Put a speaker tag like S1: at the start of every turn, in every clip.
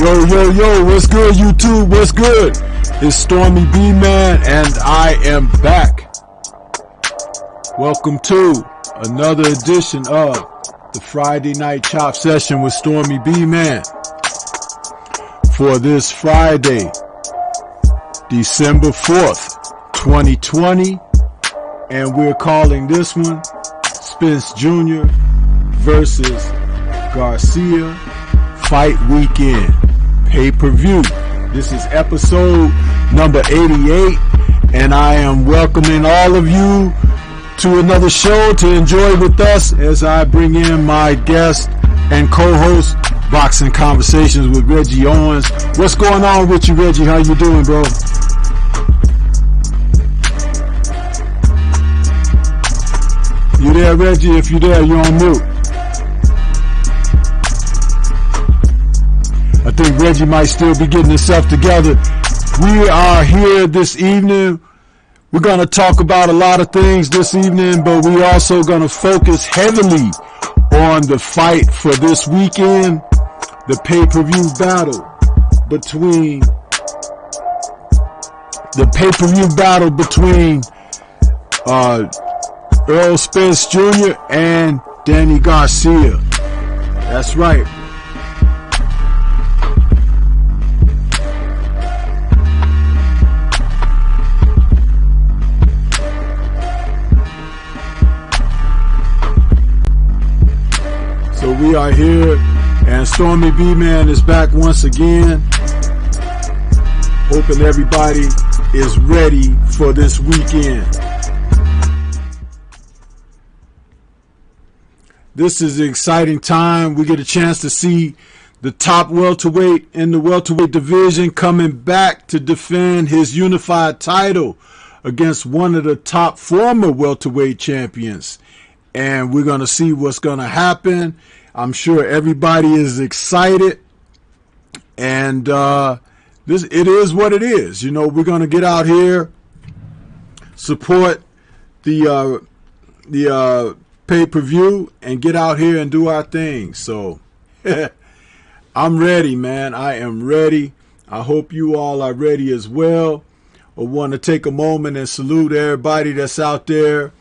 S1: Yo, what's good, YouTube? What's good? It's STORMYBMAN, and I am back. Welcome to another edition of the Friday Night Chop Session with STORMYBMAN for this Friday, December 4th, 2020, and we're calling this one Spence Jr. versus Garcia Fight Weekend pay-per-view. This is episode number 88, and I am welcoming all of you to another show to enjoy with us as I bring in my guest and co-host, Boxing Conversations with Reggie Owens. What's going on with you, Reggie? How you doing, bro? You there, Reggie? If you there, you're on mute. I think Reggie might still be getting himself together. We are here this evening. We're going to talk about a lot of things this evening, but we also going to focus heavily on the fight for this weekend, the pay-per-view battle between Earl Spence Jr. and Danny Garcia. That's right. So we are here, and STORMYBMAN is back once again. Hoping everybody is ready for this weekend. This is an exciting time. We get a chance to see the top welterweight in the welterweight division coming back to defend his unified title against one of the top former welterweight champions. And we're going to see what's going to happen. I'm sure everybody is excited. And it is what it is. You know, we're going to get out here, support the pay-per-view, and get out here and do our thing. So I'm ready, man. I am ready. I hope you all are ready as well. I want to take a moment and salute everybody that's out there.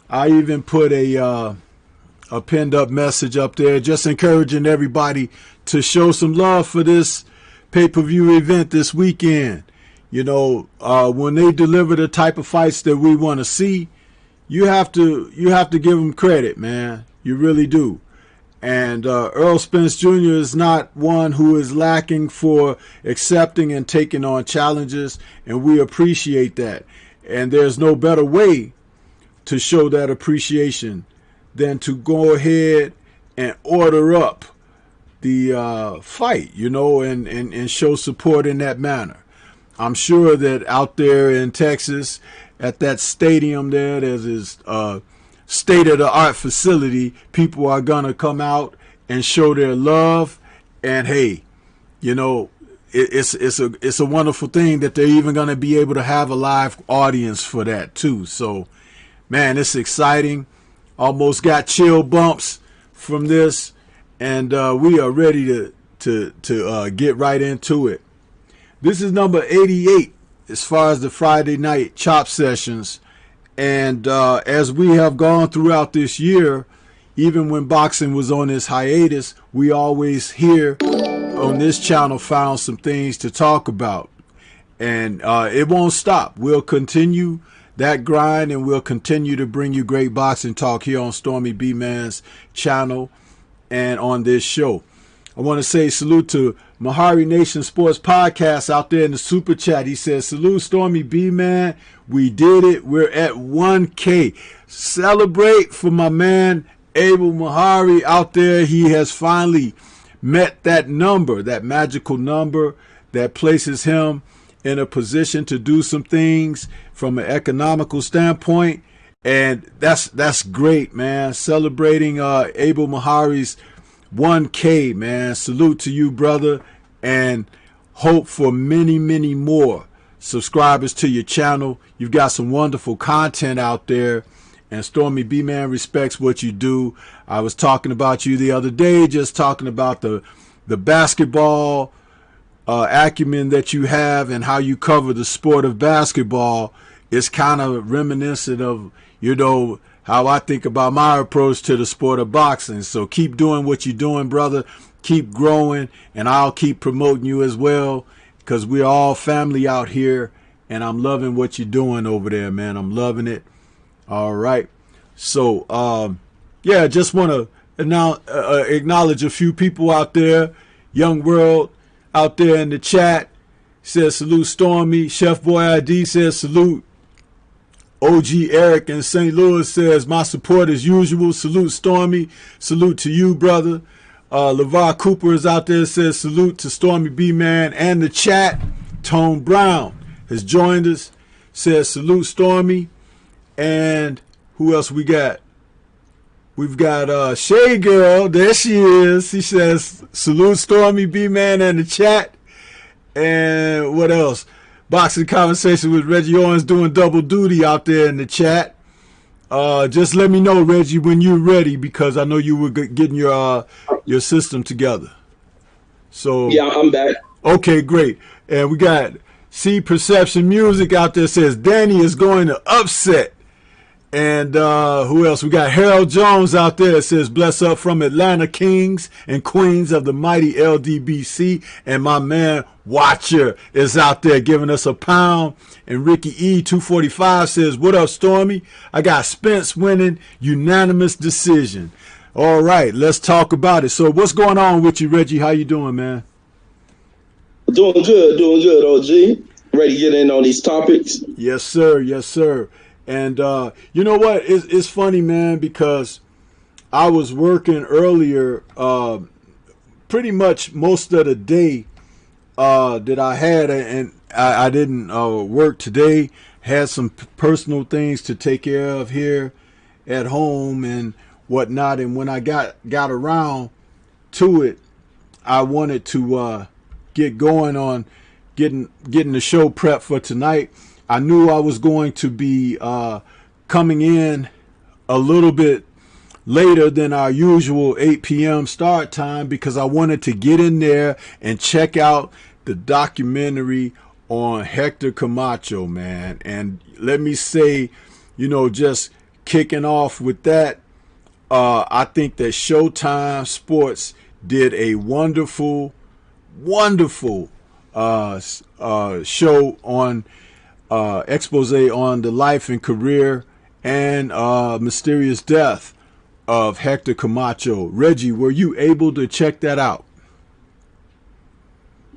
S1: I even put a pinned up message up there just encouraging everybody to show some love for this pay-per-view event this weekend. You know, when they deliver the type of fights that we want to see, you have to give them credit, man. You really do. And Earl Spence Jr. is not one who is lacking for accepting and taking on challenges, and we appreciate that. And there's no better way to show that appreciation than to go ahead and order up the fight, you know, and show support in that manner. I'm sure that out there in Texas, at that stadium there's this state-of-the-art facility, people are going to come out and show their love. And hey, you know, it's a wonderful thing that they're even going to be able to have a live audience for that too. So, man, it's exciting. Almost got chill bumps from this, and we are ready to get right into it. This is number 88 as far as the Friday night chop sessions, and as we have gone throughout this year, even when boxing was on its hiatus, we always here on this channel found some things to talk about, and it won't stop. We'll continue that grind, and we'll continue to bring you great boxing talk here on STORMYBMAN's channel and on this show. I want to say salute to Mahari Nation Sports Podcast out there in the super chat. He says, salute STORMYBMAN. We did it. We're at 1K. Celebrate for my man Abel Mahari out there. He has finally met that number, that magical number that places him in a position to do some things from an economical standpoint, and that's great, man. Celebrating Abel Mahari's 1K, man. Salute to you, brother, and hope for many, many more subscribers to your channel. You've got some wonderful content out there, and STORMYBMAN respects what you do. I was talking about you the other day, just talking about the basketball acumen that you have and how you cover the sport of basketball is kind of reminiscent of, how I think about my approach to the sport of boxing. So keep doing what you're doing, brother. Keep growing, and I'll keep promoting you as well, because we're all family out here, and I'm loving what you're doing over there, man. I'm loving it. All right. So, yeah, just want to acknowledge a few people out there. Young World out there in the chat says salute Stormy. Chef Boy ID says salute. OG Eric in St. Louis says my support as usual. Salute Stormy. Salute to you, brother. LeVar Cooper is out there, says salute to Stormy B-Man and the chat. Tone Brown has joined us, says salute Stormy. And who else we got? We've got Shay Girl. There she is. She says salute Stormy B-Man and the chat. And what else? Boxing Conversation with Reggie Owens doing double duty out there in the chat. Just let me know, Reggie, when you're ready, because I know you were getting your system together. So
S2: yeah, I'm back.
S1: Okay, great. And we got C Perception Music out there, says Danny is going to upset. And who else? We got Harold Jones out there, says bless up from Atlanta Kings and Queens of the mighty LDBC. And my man Watcher is out there giving us a pound. And Ricky E 245 says, what up, Stormy? I got Spence winning unanimous decision. All right, let's talk about it. So what's going on with you, Reggie? How you doing, man?
S2: Doing good, OG. Ready to get in on these topics?
S1: Yes, sir. Yes, sir. And you know what? It's funny, man, because I was working earlier pretty much most of the day that I had, and I didn't work today. Had some personal things to take care of here at home and whatnot. And when I got around to it, I wanted to get going on getting the show prep for tonight. I knew I was going to be coming in a little bit later than our usual 8 p.m. start time, because I wanted to get in there and check out the documentary on Hector Camacho, man. And let me say, just kicking off with that, I think that Showtime Sports did a wonderful show on expose on the life and career and mysterious death of Hector Camacho. Reggie, were you able to check that out?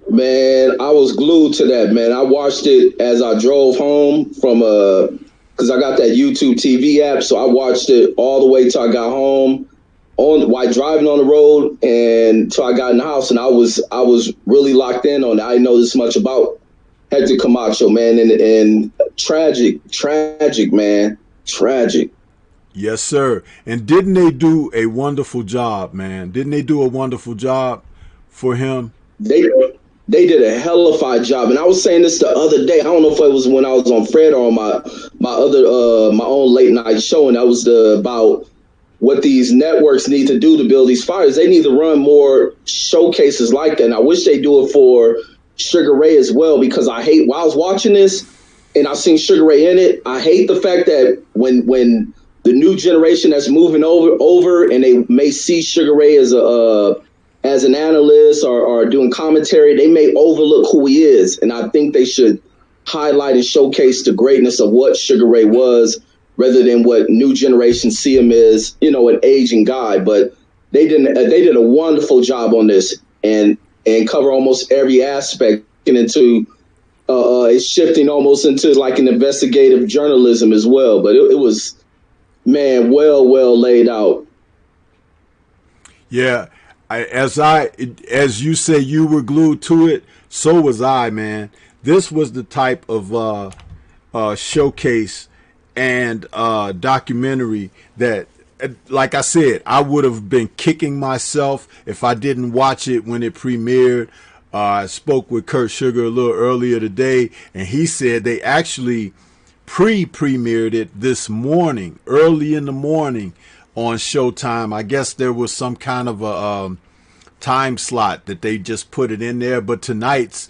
S2: Man, I was glued to that, man. I watched it as I drove home from because I got that YouTube TV app, so I watched it all the way till I got home while driving on the road and till I got in the house, and I was really locked in on it. I didn't know this much about Hector Camacho, man, and tragic, man, tragic.
S1: Yes, sir. And didn't they do a wonderful job, man? Didn't they do a wonderful job for him?
S2: They did a hell of a fine job, and I was saying this the other day. I don't know if it was when I was on Fred or on my own late night show, and that was about what these networks need to do to build these fighters. They need to run more showcases like that, and I wish they do it for Sugar Ray as well, because while I was watching this and I seen Sugar Ray in it, I hate the fact that when the new generation that's moving over and they may see Sugar Ray as an analyst or doing commentary, they may overlook who he is. And I think they should highlight and showcase the greatness of what Sugar Ray was, rather than what new generations see him as, an aging guy. But they did a wonderful job on this and cover almost every aspect into it's shifting almost into like an investigative journalism as well. But it was, man, well laid out.
S1: Yeah. As you say, you were glued to it. So was I, man. This was the type of showcase and documentary that, like I said, I would have been kicking myself if I didn't watch it when it premiered. I spoke with Kurt Sugar a little earlier today, and he said they actually premiered it this morning, early in the morning on Showtime. I guess there was some kind of a time slot that they just put it in there. But tonight's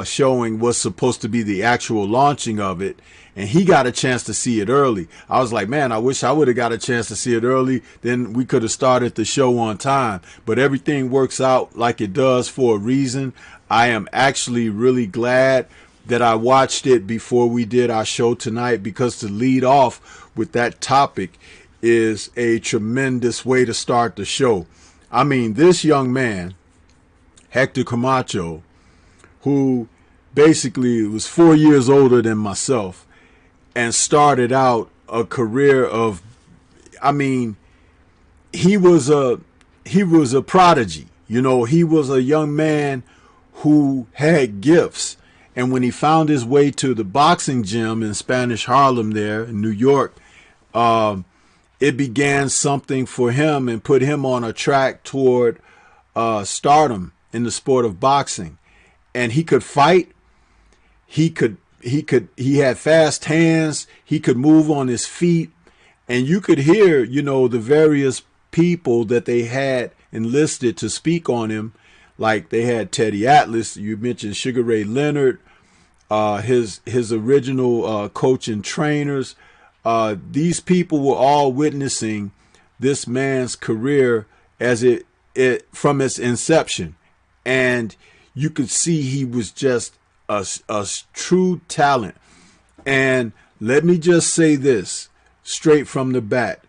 S1: showing was supposed to be the actual launching of it, and he got a chance to see it early. I was like, man, I wish I would have got a chance to see it early. Then we could have started the show on time. But everything works out like it does for a reason. I am actually really glad that I watched it before we did our show tonight, because to lead off with that topic is a tremendous way to start the show. I mean, this young man, Hector Camacho, who basically was 4 years older than myself and started out a career of, I mean, he was a prodigy. You know, he was a young man who had gifts. And when he found his way to the boxing gym in Spanish Harlem there in New York, it began something for him and put him on a track toward stardom in the sport of boxing. And he could fight. He had fast hands. He could move on his feet. And you could hear, you know, the various people that they had enlisted to speak on him. Like they had Teddy Atlas. You mentioned Sugar Ray Leonard, his original coach and trainers. These people were all witnessing this man's career as it from its inception. And you could see he was just a true talent. And let me just say this straight from the bat.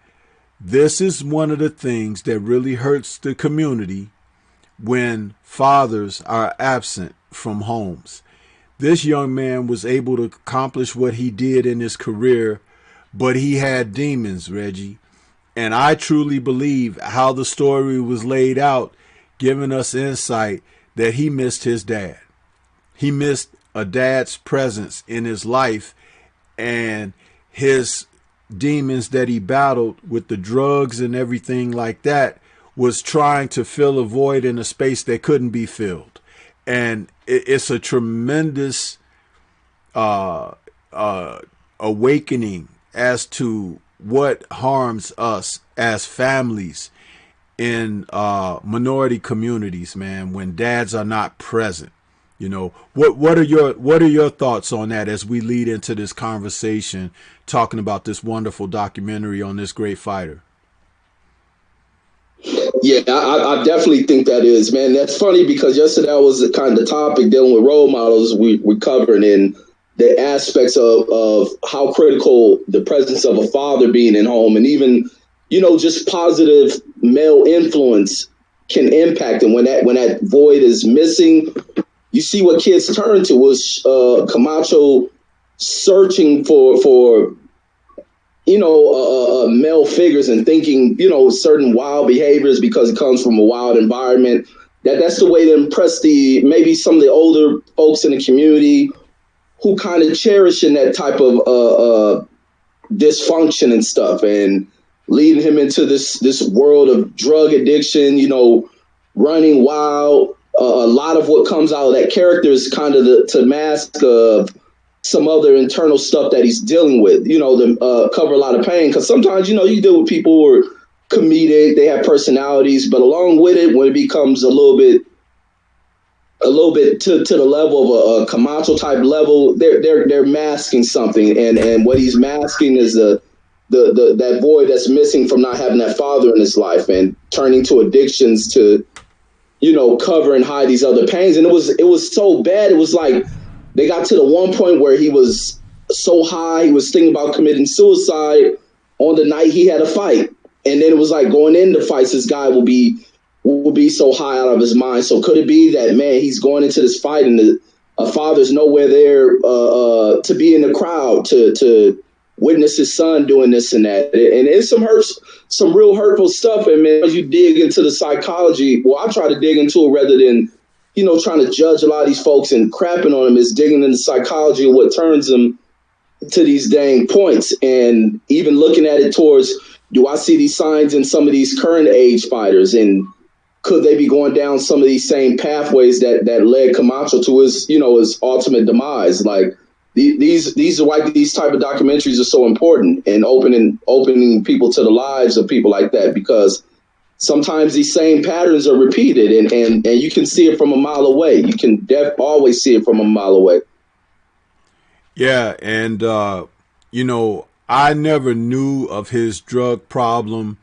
S1: This is one of the things that really hurts the community when fathers are absent from homes. This young man was able to accomplish what he did in his career, but he had demons, Reggie. And I truly believe how the story was laid out, giving us insight that he missed his dad. He missed a dad's presence in his life, and his demons that he battled with the drugs and everything like that was trying to fill a void in a space that couldn't be filled. And it's a tremendous awakening as to what harms us as families in minority communities, man, when dads are not present. You know, what are your thoughts on that as we lead into this conversation, talking about this wonderful documentary on this great fighter?
S2: Yeah, I definitely think that is, man. That's funny because yesterday that was the kind of topic dealing with role models we covered in the aspects of how critical the presence of a father being in home, and even, you know, just positive male influence can impact. And when that void is missing, you see what kids turn to. Was Camacho searching for you know, male figures and thinking, you know, certain wild behaviors because it comes from a wild environment. That's the way to impress maybe some of the older folks in the community who kind of cherish in that type of dysfunction and stuff, and leading him into this world of drug addiction, you know, running wild. A lot of what comes out of that character is kind of to mask some other internal stuff that he's dealing with, you know, to cover a lot of pain. Because sometimes, you know, you deal with people who are comedic, they have personalities, but along with it, when it becomes a little bit to the level of a Camacho type level, they're masking something, and what he's masking is the that void that's missing from not having that father in his life, and turning to addictions to, you know, cover and hide these other pains. And it was so bad. It was like they got to the one point where he was so high, he was thinking about committing suicide on the night he had a fight. And then it was like going into fights, this guy will be so high out of his mind. So could it be that, man, he's going into this fight and a father's nowhere there to be in the crowd to witness his son doing this and that? And it's some real hurtful stuff. And man, as you dig into the psychology, well, I try to dig into it rather than, you know, trying to judge a lot of these folks and crapping on them, is digging into psychology and what turns them to these dang points. And even looking at it towards, do I see these signs in some of these current age fighters, and could they be going down some of these same pathways that led Camacho to his ultimate demise? Like these are why these type of documentaries are so important, and opening people to the lives of people like that, because sometimes these same patterns are repeated, and you can see it from a mile away. You can always see it from a mile away.
S1: Yeah, and you know, I never knew of his drug problem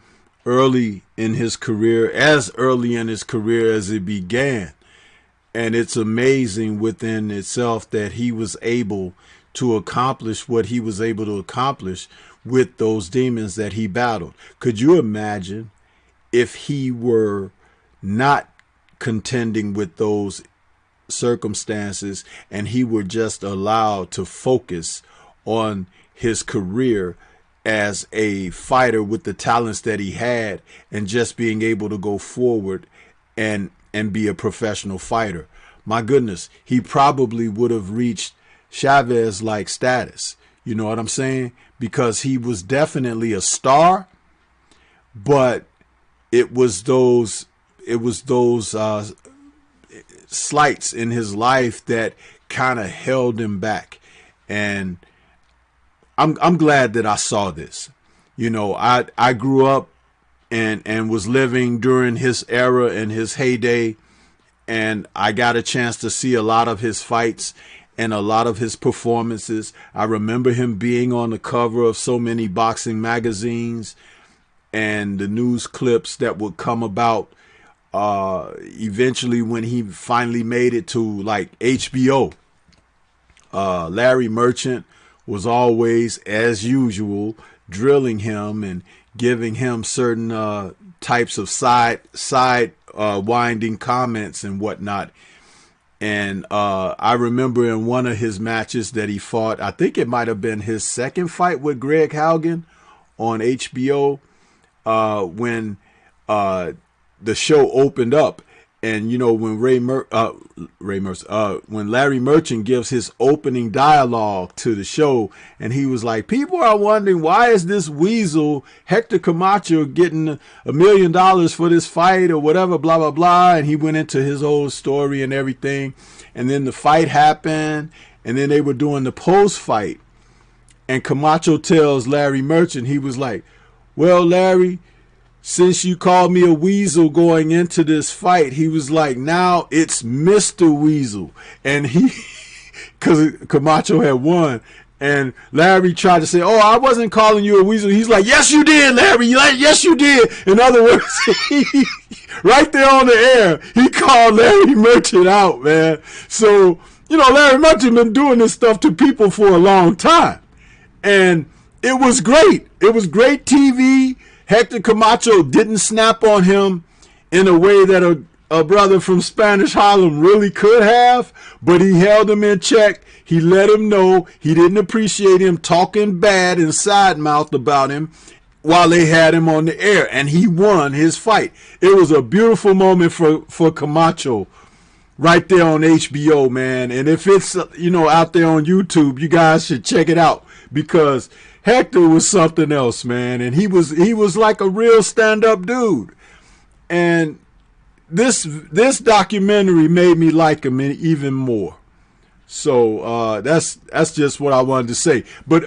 S1: early in his career, as early in his career as it began. And it's amazing within itself that he was able to accomplish what he was able to accomplish with those demons that he battled. Could you imagine if he were not contending with those circumstances and he were just allowed to focus on his career as a fighter with the talents that he had and just being able to go forward and be a professional fighter? My goodness, he probably would have reached Chavez-like status. You know what I'm saying? Because he was definitely a star, but it was those slights in his life that kind of held him back. And I'm glad that I saw this. You know, I grew up and was living during his era and his heyday, and I got a chance to see a lot of his fights and a lot of his performances. I remember him being on the cover of so many boxing magazines, and the news clips that would come about eventually when he finally made it to like HBO. Larry Merchant was always, as usual, drilling him and giving him certain types of side winding comments and whatnot. And I remember in one of his matches that he fought, I think it might have been his second fight with Greg Haugen on HBO, when the show opened up. And, you know, when when Larry Merchant gives his opening dialogue to the show, and he was like, people are wondering, why is this weasel Hector Camacho getting $1 million for this fight or whatever, blah, blah, blah. And he went into his whole story and everything. And then the fight happened, and then they were doing the post fight. And Camacho tells Larry Merchant, he was like, well, Larry, since you called me a weasel going into this fight, he was like, now it's Mr. Weasel. And he, because Camacho had won, and Larry tried to say, oh, I wasn't calling you a weasel. He's like, yes, you did, Larry. Yes, you did. In other words, right there on the air, he called Larry Merchant out, man. So, you know, Larry Merchant been doing this stuff to people for a long time. And it was great. It was great TV. Hector Camacho didn't snap on him in a way that a brother from Spanish Harlem really could have, but he held him in check. He let him know he didn't appreciate him talking bad and side mouth about him while they had him on the air, and he won his fight. It was a beautiful moment for Camacho right there on HBO, man. And if it's, you know, out there on YouTube, you guys should check it out, because Hector was something else, man. And he was like a real stand-up dude. And this documentary made me like him even more. So that's just what I wanted to say. But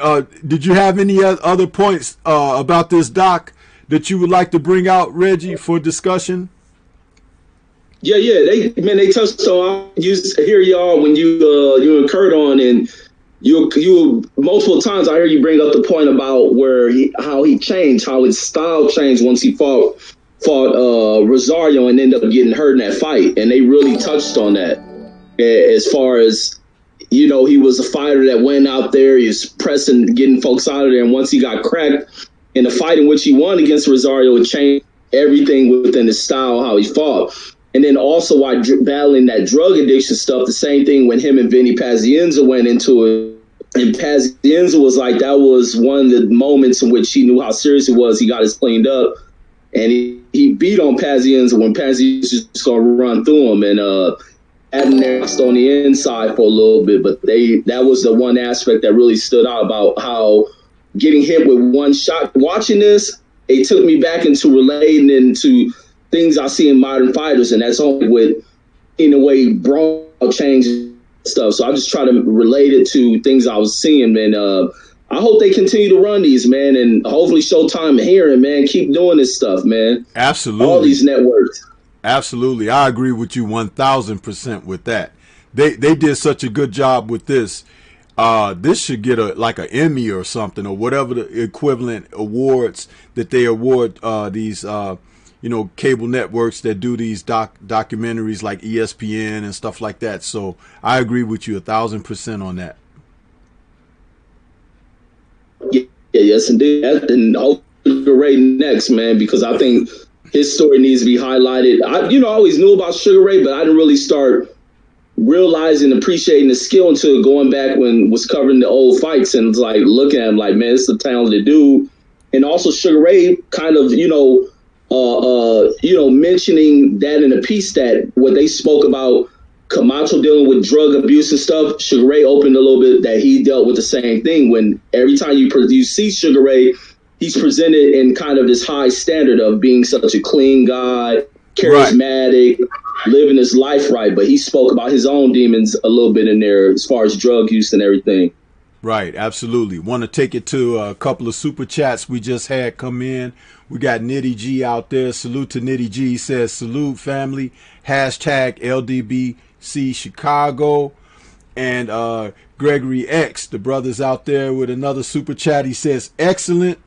S1: did you have any other points about this doc that you would like to bring out, Reggie, for discussion?
S2: Yeah. They touched on. You hear y'all when you and Kurt on, and you multiple times I hear you bring up the point about how he changed, how his style changed once he fought Rosario and ended up getting hurt in that fight, and they really touched on that. As far as, you know, he was a fighter that went out there, he was pressing, getting folks out of there, and once he got cracked in the fight in which he won against Rosario, it changed everything within his style, how he fought. And then also while battling that drug addiction stuff, the same thing when him and Vinny Pazienza went into it. And Pazienza was like, that was one of the moments in which he knew how serious it was. He got us cleaned up. And he beat on Pazienza when Pazienza just going to run through him. And had him next on the inside for a little bit. But that was the one aspect that really stood out about how getting hit with one shot. Watching this, it took me back into relating into things I see in modern fighters, and that's only with, in a way, brawl change stuff. So I just try to relate it to things I was seeing, and I hope they continue to run these, man, and hopefully Showtime hearing, man, keep doing this stuff, man.
S1: Absolutely.
S2: All these networks.
S1: Absolutely. I agree with you 1000% with that. They did such a good job with this. This should get like an Emmy or something, or whatever the equivalent awards that they award these cable networks that do these documentaries like ESPN and stuff like that. So I agree with you 1000% on that.
S2: Yeah, yes, indeed. And I'll Sugar Ray next, man, because I think his story needs to be highlighted. I always knew about Sugar Ray, but I didn't really start realizing, appreciating the skill until going back when was covering the old fights and like looking at him like, man, this is a talented dude. And also Sugar Ray kind of, mentioning that in a piece that what they spoke about Camacho dealing with drug abuse and stuff, Sugar Ray opened a little bit that he dealt with the same thing. When every time you see Sugar Ray, he's presented in kind of this high standard of being such a clean guy, charismatic, living his life right. But he spoke about his own demons a little bit in there as far as drug use and everything.
S1: Right, absolutely. Want to take it to a couple of super chats we just had come in. We got Nitty G out there. Salute to Nitty G. He says, salute family. Hashtag LDBC Chicago. And Gregory X, the brother's out there with another super chat. He says, excellent,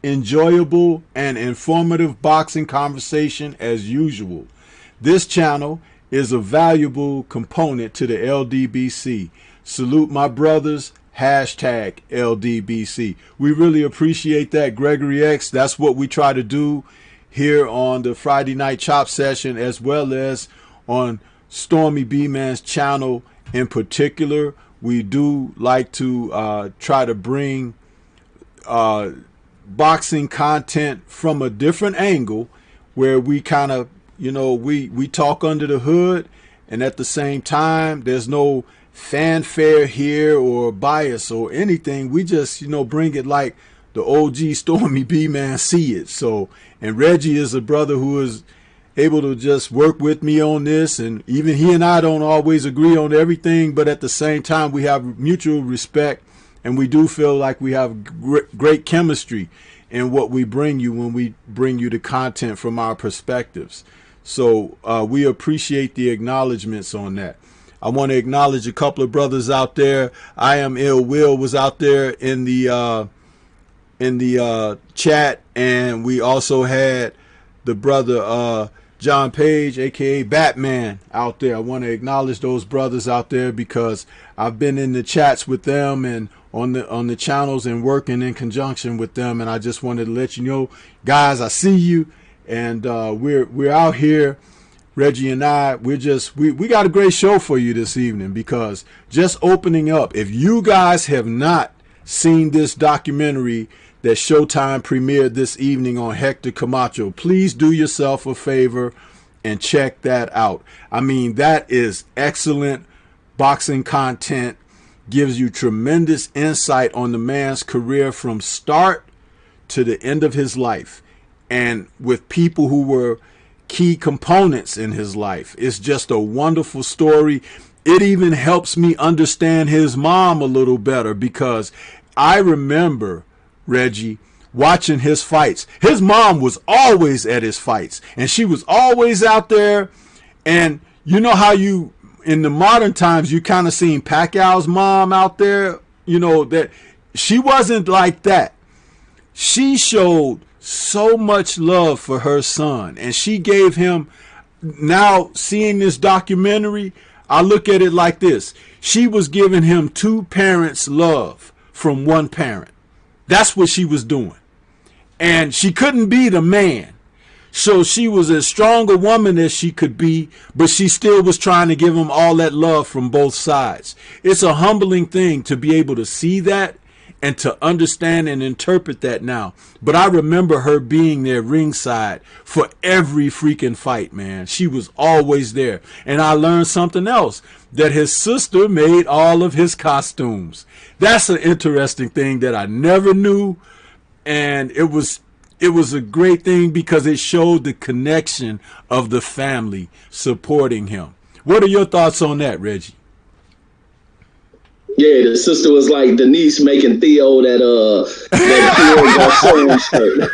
S1: enjoyable, and informative boxing conversation as usual. This channel is a valuable component to the LDBC. Salute my brothers. Hashtag LDBC. We really appreciate that, Gregory X. That's what we try to do here on the Friday Night Chop Session, as well as on STORMYBMAN's channel in particular. We do like to try to bring boxing content from a different angle, where we kind of, we talk under the hood, and at the same time, there's no fanfare here or bias or anything. We just, bring it like the OG STORMYBMAN see it. So, and Reggie is a brother who is able to just work with me on this, and even he and I don't always agree on everything, but at the same time, we have mutual respect, and we do feel like we have great chemistry in what we bring you when we bring you the content from our perspectives. So we appreciate the acknowledgments on that. I want to acknowledge a couple of brothers out there. I Am Ill Will was out there in the chat, and we also had the brother John Page, aka Batman, out there. I want to acknowledge those brothers out there because I've been in the chats with them and on the channels and working in conjunction with them, and I just wanted to let you know, guys, I see you, and we're out here. Reggie and I, we got a great show for you this evening, because just opening up, if you guys have not seen this documentary that Showtime premiered this evening on Hector Camacho, please do yourself a favor and check that out. I mean, that is excellent boxing content, gives you tremendous insight on the man's career from start to the end of his life, and with people who were key components in his life. It's just a wonderful story. It even helps me understand his mom a little better, because I remember, Reggie, watching his fights. His mom was always at his fights, and she was always out there. And you know how you, in the modern times, you kind of seen Pacquiao's mom out there, that she wasn't like that. She showed so much love for her son, and she gave him, now seeing this documentary, I look at it like this: she was giving him two parents' love from one parent. That's what she was doing. And she couldn't be the man, so she was as strong a woman as she could be, but she still was trying to give him all that love from both sides. It's a humbling thing to be able to see that and to understand and interpret that now. But I remember her being there ringside for every freaking fight, man. She was always there. And I learned something else, that his sister made all of his costumes. That's an interesting thing that I never knew. And it was a great thing, because it showed the connection of the family supporting him. What are your thoughts on that, Reggie?
S2: Yeah, the sister was like Denise making Theo that
S1: shirt.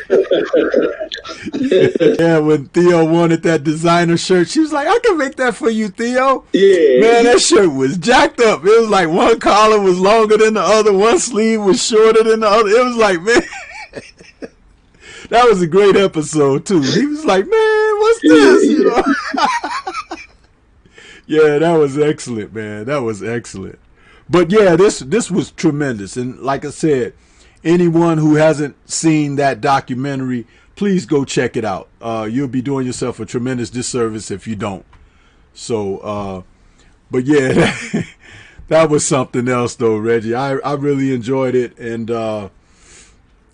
S1: Yeah, when Theo wanted that designer shirt, she was like, "I can make that for you, Theo."
S2: Yeah,
S1: man, that shirt was jacked up. It was like one collar was longer than the other, one sleeve was shorter than the other. It was like, man, that was a great episode too. He was like, "Man, what's this?" You know. Yeah, that was excellent, man. That was excellent. But yeah, this was tremendous. And like I said, anyone who hasn't seen that documentary, please go check it out. You'll be doing yourself a tremendous disservice if you don't. So, but yeah, that was something else though, Reggie. I really enjoyed it, and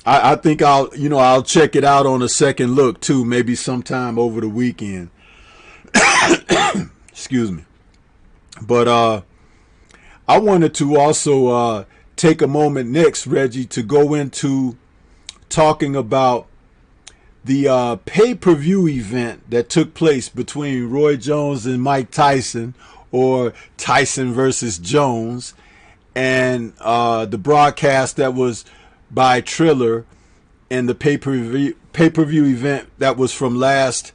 S1: I think I'll check it out on a second look too, maybe sometime over the weekend. Excuse me. But I wanted to also take a moment next, Reggie, to go into talking about the pay-per-view event that took place between Roy Jones and Mike Tyson, or Tyson versus Jones, and the broadcast that was by Triller, and the pay-per-view event that was from last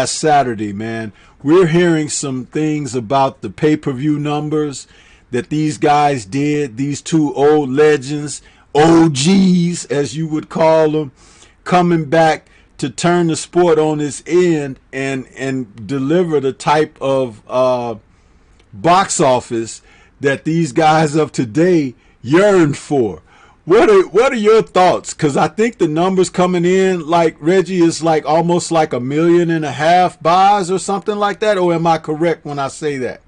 S1: Saturday, man. We're hearing some things about the pay-per-view numbers that these guys did, these two old legends, OGs as you would call them, coming back to turn the sport on its end and deliver the type of box office that these guys of today yearn for. What are your thoughts? Because I think the numbers coming in, like, Reggie, is like almost like 1.5 million buys or something like that. Or am I correct when I say that?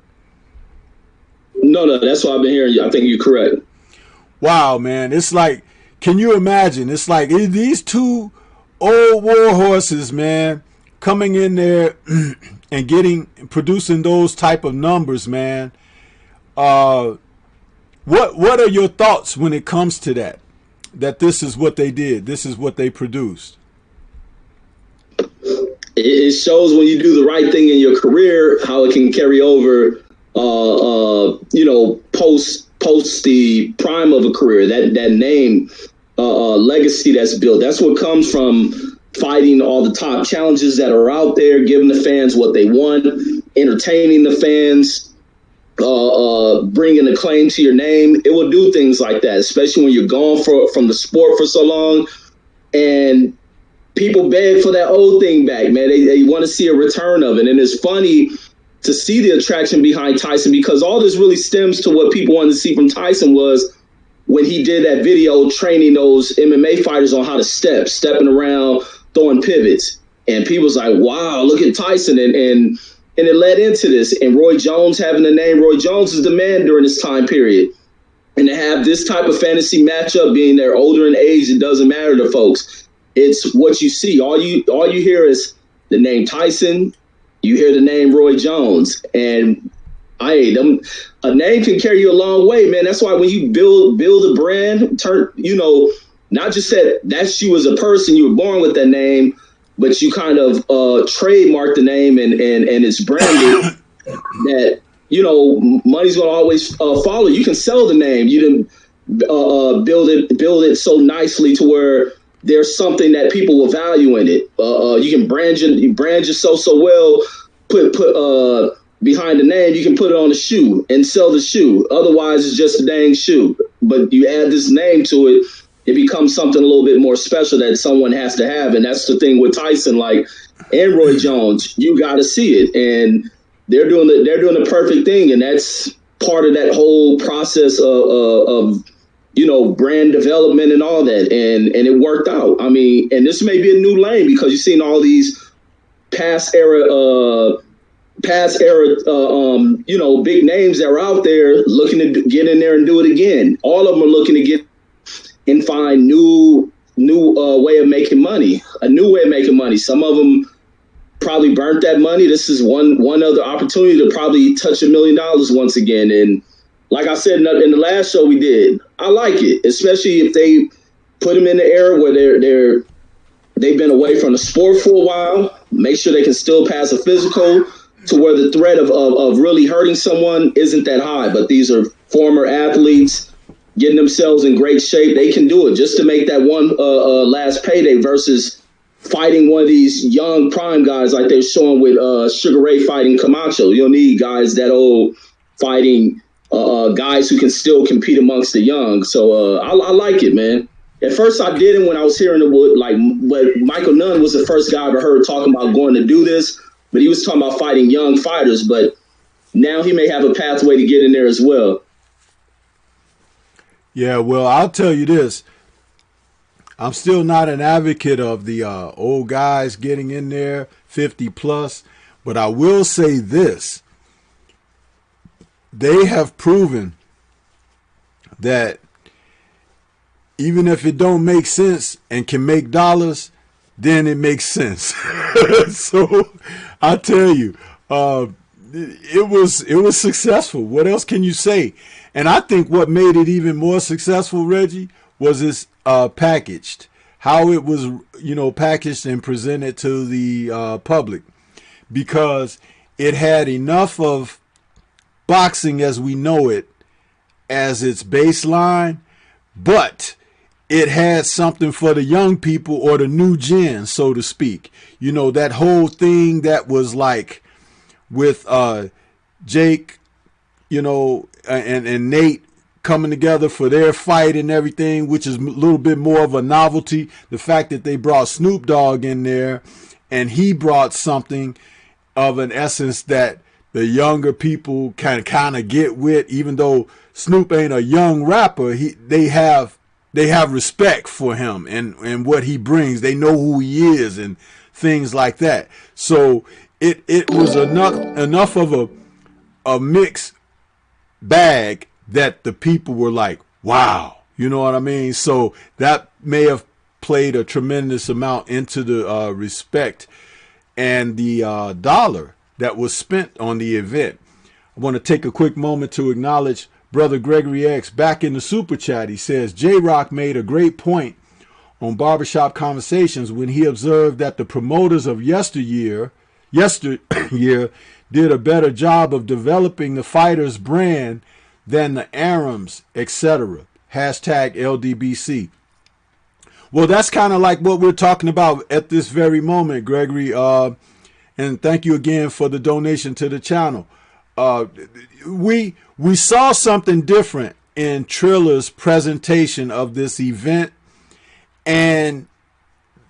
S2: No, that's what I've been hearing. I think you're correct.
S1: Wow, man. It's like, can you imagine? It's like these two old war horses, man, coming in there and producing those type of numbers, man. What are your thoughts when it comes to that? That this is what they did. This is what they produced.
S2: It shows when you do the right thing in your career, how it can carry over, post the prime of a career, that name, legacy that's built. That's what comes from fighting all the top challenges that are out there, giving the fans what they want, entertaining the fans, bringing acclaim to your name. It will do things like that, especially when you're gone from the sport for so long. And people beg for that old thing back, man. They want to see a return of it. And it's funny to see the attraction behind Tyson, because all this really stems to what people wanted to see from Tyson was when he did that video training those MMA fighters on how to stepping around, throwing pivots. And people was like, wow, look at Tyson. And it led into this. And Roy Jones having the name, Roy Jones is the man during this time period. And to have this type of fantasy matchup, being they're older in age, it doesn't matter to folks. It's what you see. All you hear is the name Tyson. You hear the name Roy Jones. And a name can carry you a long way, man. That's why when you build a brand, not just that's you as a person, you were born with that name, but you kind of trademark the name and it's branded that, money's going to always follow. You can sell the name. You didn't build it so nicely to where there's something that people will value in it. You can brand yourself so well, put behind the name, you can put it on a shoe and sell the shoe. Otherwise, it's just a dang shoe. But you add this name to it, it becomes something a little bit more special that someone has to have. And that's the thing with Tyson, and Roy Jones. You got to see it. And they're doing the perfect thing. And that's part of that whole process of brand development and all that. And it worked out. I mean, and this may be a new lane because you've seen all these past era, big names that are out there looking to get in there and do it again. All of them are looking to get and find new way of making money, a new way of making money. Some of them probably burnt that money. This is one other opportunity to probably touch $1 million once again. And like I said in the last show we did, I like it, especially if they put them in the era where they've been away from the sport for a while. Make sure they can still pass a physical, to where the threat of really hurting someone isn't that high. But these are former athletes getting themselves in great shape. They can do it just to make that one last payday versus fighting one of these young prime guys like they're showing with Sugar Ray fighting Camacho. You'll need guys that old fighting guys who can still compete amongst the young. So I like it, man. At first I didn't when I was hearing but Michael Nunn was the first guy I ever heard talking about going to do this, but he was talking about fighting young fighters, but now he may have a pathway to get in there as well.
S1: Yeah, well, I'll tell you this. I'm still not an advocate of the old guys getting in there, 50 plus, but I will say this. They have proven that even if it don't make sense and can make dollars, then it makes sense. So I tell you, it was successful. What else can you say? And I think what made it even more successful, Reggie, was its packaged, how it was, packaged and presented to the public, because it had enough of boxing as we know it as its baseline, but it had something for the young people or the new gen, so to speak. That whole thing that was like with Jake, and Nate coming together for their fight and everything, which is a little bit more of a novelty. The fact that they brought Snoop Dogg in there and he brought something of an essence that the younger people can kind of get with, even though Snoop ain't a young rapper, they have respect for him and what he brings. They know who he is and things like that. So it was enough of a mixed bag that the people were like, wow, you know what I mean? So that may have played a tremendous amount into the respect and the dollar that was spent on the event. I want to take a quick moment to acknowledge Brother Gregory X back in the super chat. He says, J-Rock made a great point on Barbershop Conversations when he observed that the promoters of yesteryear did a better job of developing the fighter's brand than the Arams, etc. Hashtag LDBC. Well, that's kind of like what we're talking about at this very moment, Gregory. And thank you again for the donation to the channel. We saw something different in Triller's presentation of this event, and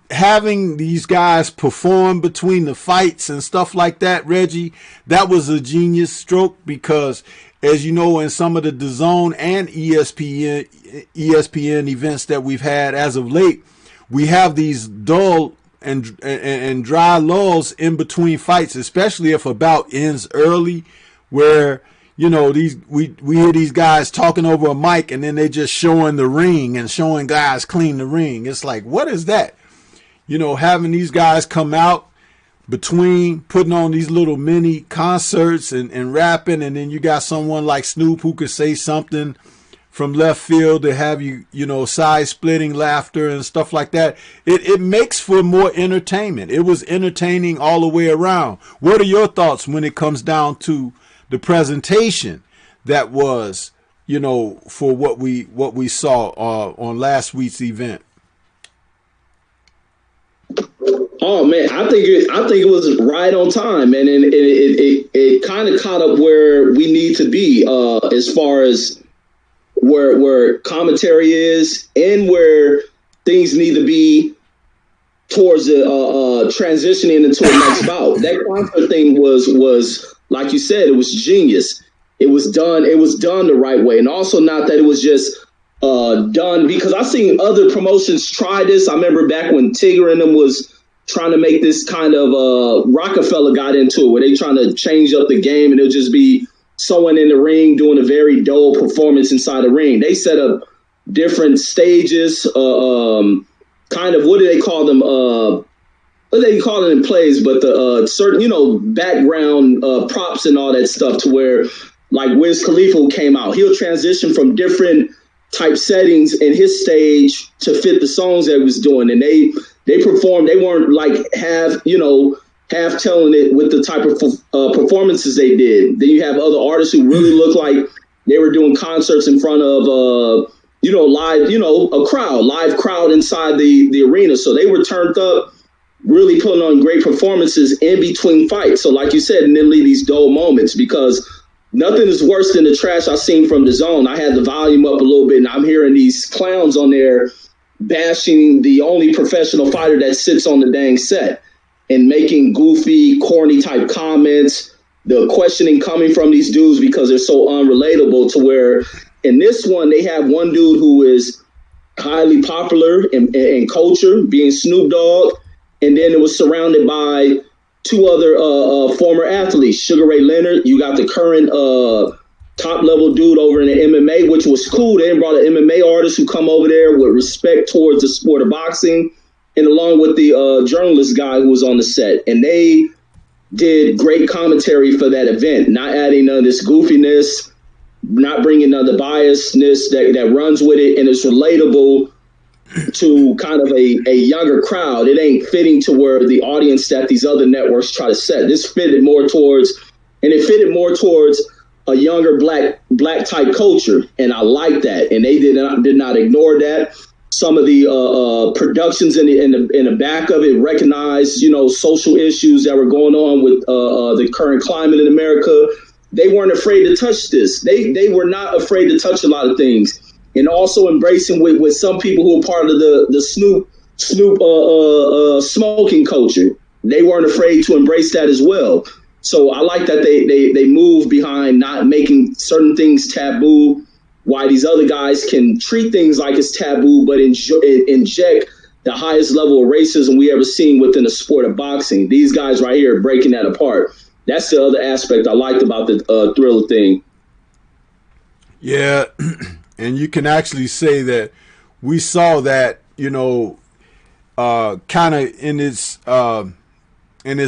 S1: having these guys perform between the fights and stuff like that, Reggie, that was a genius stroke, because as you know, in some of the DAZN and ESPN events that we've had as of late, we have these dull and dry lulls in between fights, especially if a bout ends early, where we hear these guys talking over a mic and then they just showing the ring and showing guys clean the ring. It's like, what is that? Having these guys come out between putting on these little mini concerts and rapping, and then you got someone like Snoop who could say something from left field to have side splitting laughter and stuff like that. It makes for more entertainment. It was entertaining all the way around. What are your thoughts when it comes down to the presentation that was, for what we saw on last week's event?
S2: Oh man, I think it was right on time, man, and it kind of caught up where we need to be as far as where commentary is and where things need to be towards the transitioning into a next bout. That concert thing was like you said, it was genius. It was done the right way, and also not that it was just done because I've seen other promotions try this. I remember back when Tigger and them was trying to make this kind of Rockefeller got into it, where they trying to change up the game, and it'll just be someone in the ring doing a very dull performance inside the ring. They set up different stages, kind of, what do they call them? What they call it in plays, but the certain, background props and all that stuff, to where like Wiz Khalifa who came out, he'll transition from different type settings in his stage to fit the songs that he was doing. And they performed, they weren't like half telling it with the type of performances they did. Then you have other artists who really look like they were doing concerts in front of live, live crowd inside the arena. So they were turned up, really putting on great performances in between fights. So like you said, and then leave these dull moments, because nothing is worse than the trash I've seen from the zone. I had the volume up a little bit, and I'm hearing these clowns on there bashing the only professional fighter that sits on the dang set and making goofy, corny type comments. The questioning coming from these dudes because they're so unrelatable, to where in this one, they have one dude who is highly popular in culture, being Snoop Dogg, and then it was surrounded by two other former athletes, Sugar Ray Leonard. You got the current top level dude over in the MMA, which was cool. They brought an MMA artist who come over there with respect towards the sport of boxing, and along with the journalist guy who was on the set. And they did great commentary for that event, not adding none of this goofiness, not bringing none of the biasness that runs with it, and it's relatable to kind of a younger crowd. It ain't fitting to where the audience that these other networks try to set. This fitted more towards a younger black type culture, and I like that. And they did not ignore that. Some of the productions in the back of it recognized, social issues that were going on with the current climate in America. They weren't afraid to touch this. They were not afraid to touch a lot of things. And also embracing with some people who are part of the Snoop smoking culture. They weren't afraid to embrace that as well. So I like that they move behind not making certain things taboo, why these other guys can treat things like it's taboo, but inject the highest level of racism we ever seen within the sport of boxing. These guys right here are breaking that apart. That's the other aspect I liked about the Thriller thing.
S1: Yeah. And you can actually say that we saw that, kind of in its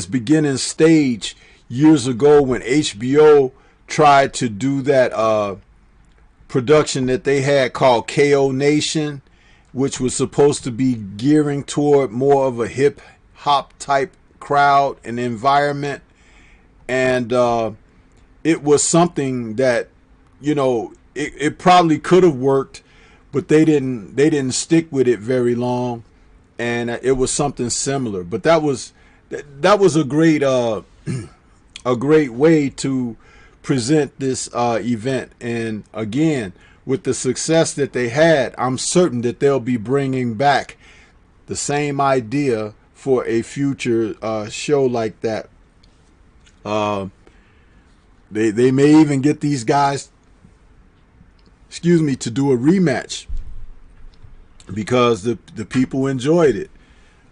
S1: beginning stage years ago when HBO tried to do that production that they had called KO Nation, which was supposed to be gearing toward more of a hip hop type crowd and environment. And it was something that, it probably could have worked, but they didn't stick with it very long, and it was something similar. But that was a great way to present this event. And again, with the success that they had, I'm certain that they'll be bringing back the same idea for a future show like that. They may even get these guys, to do a rematch because the people enjoyed it.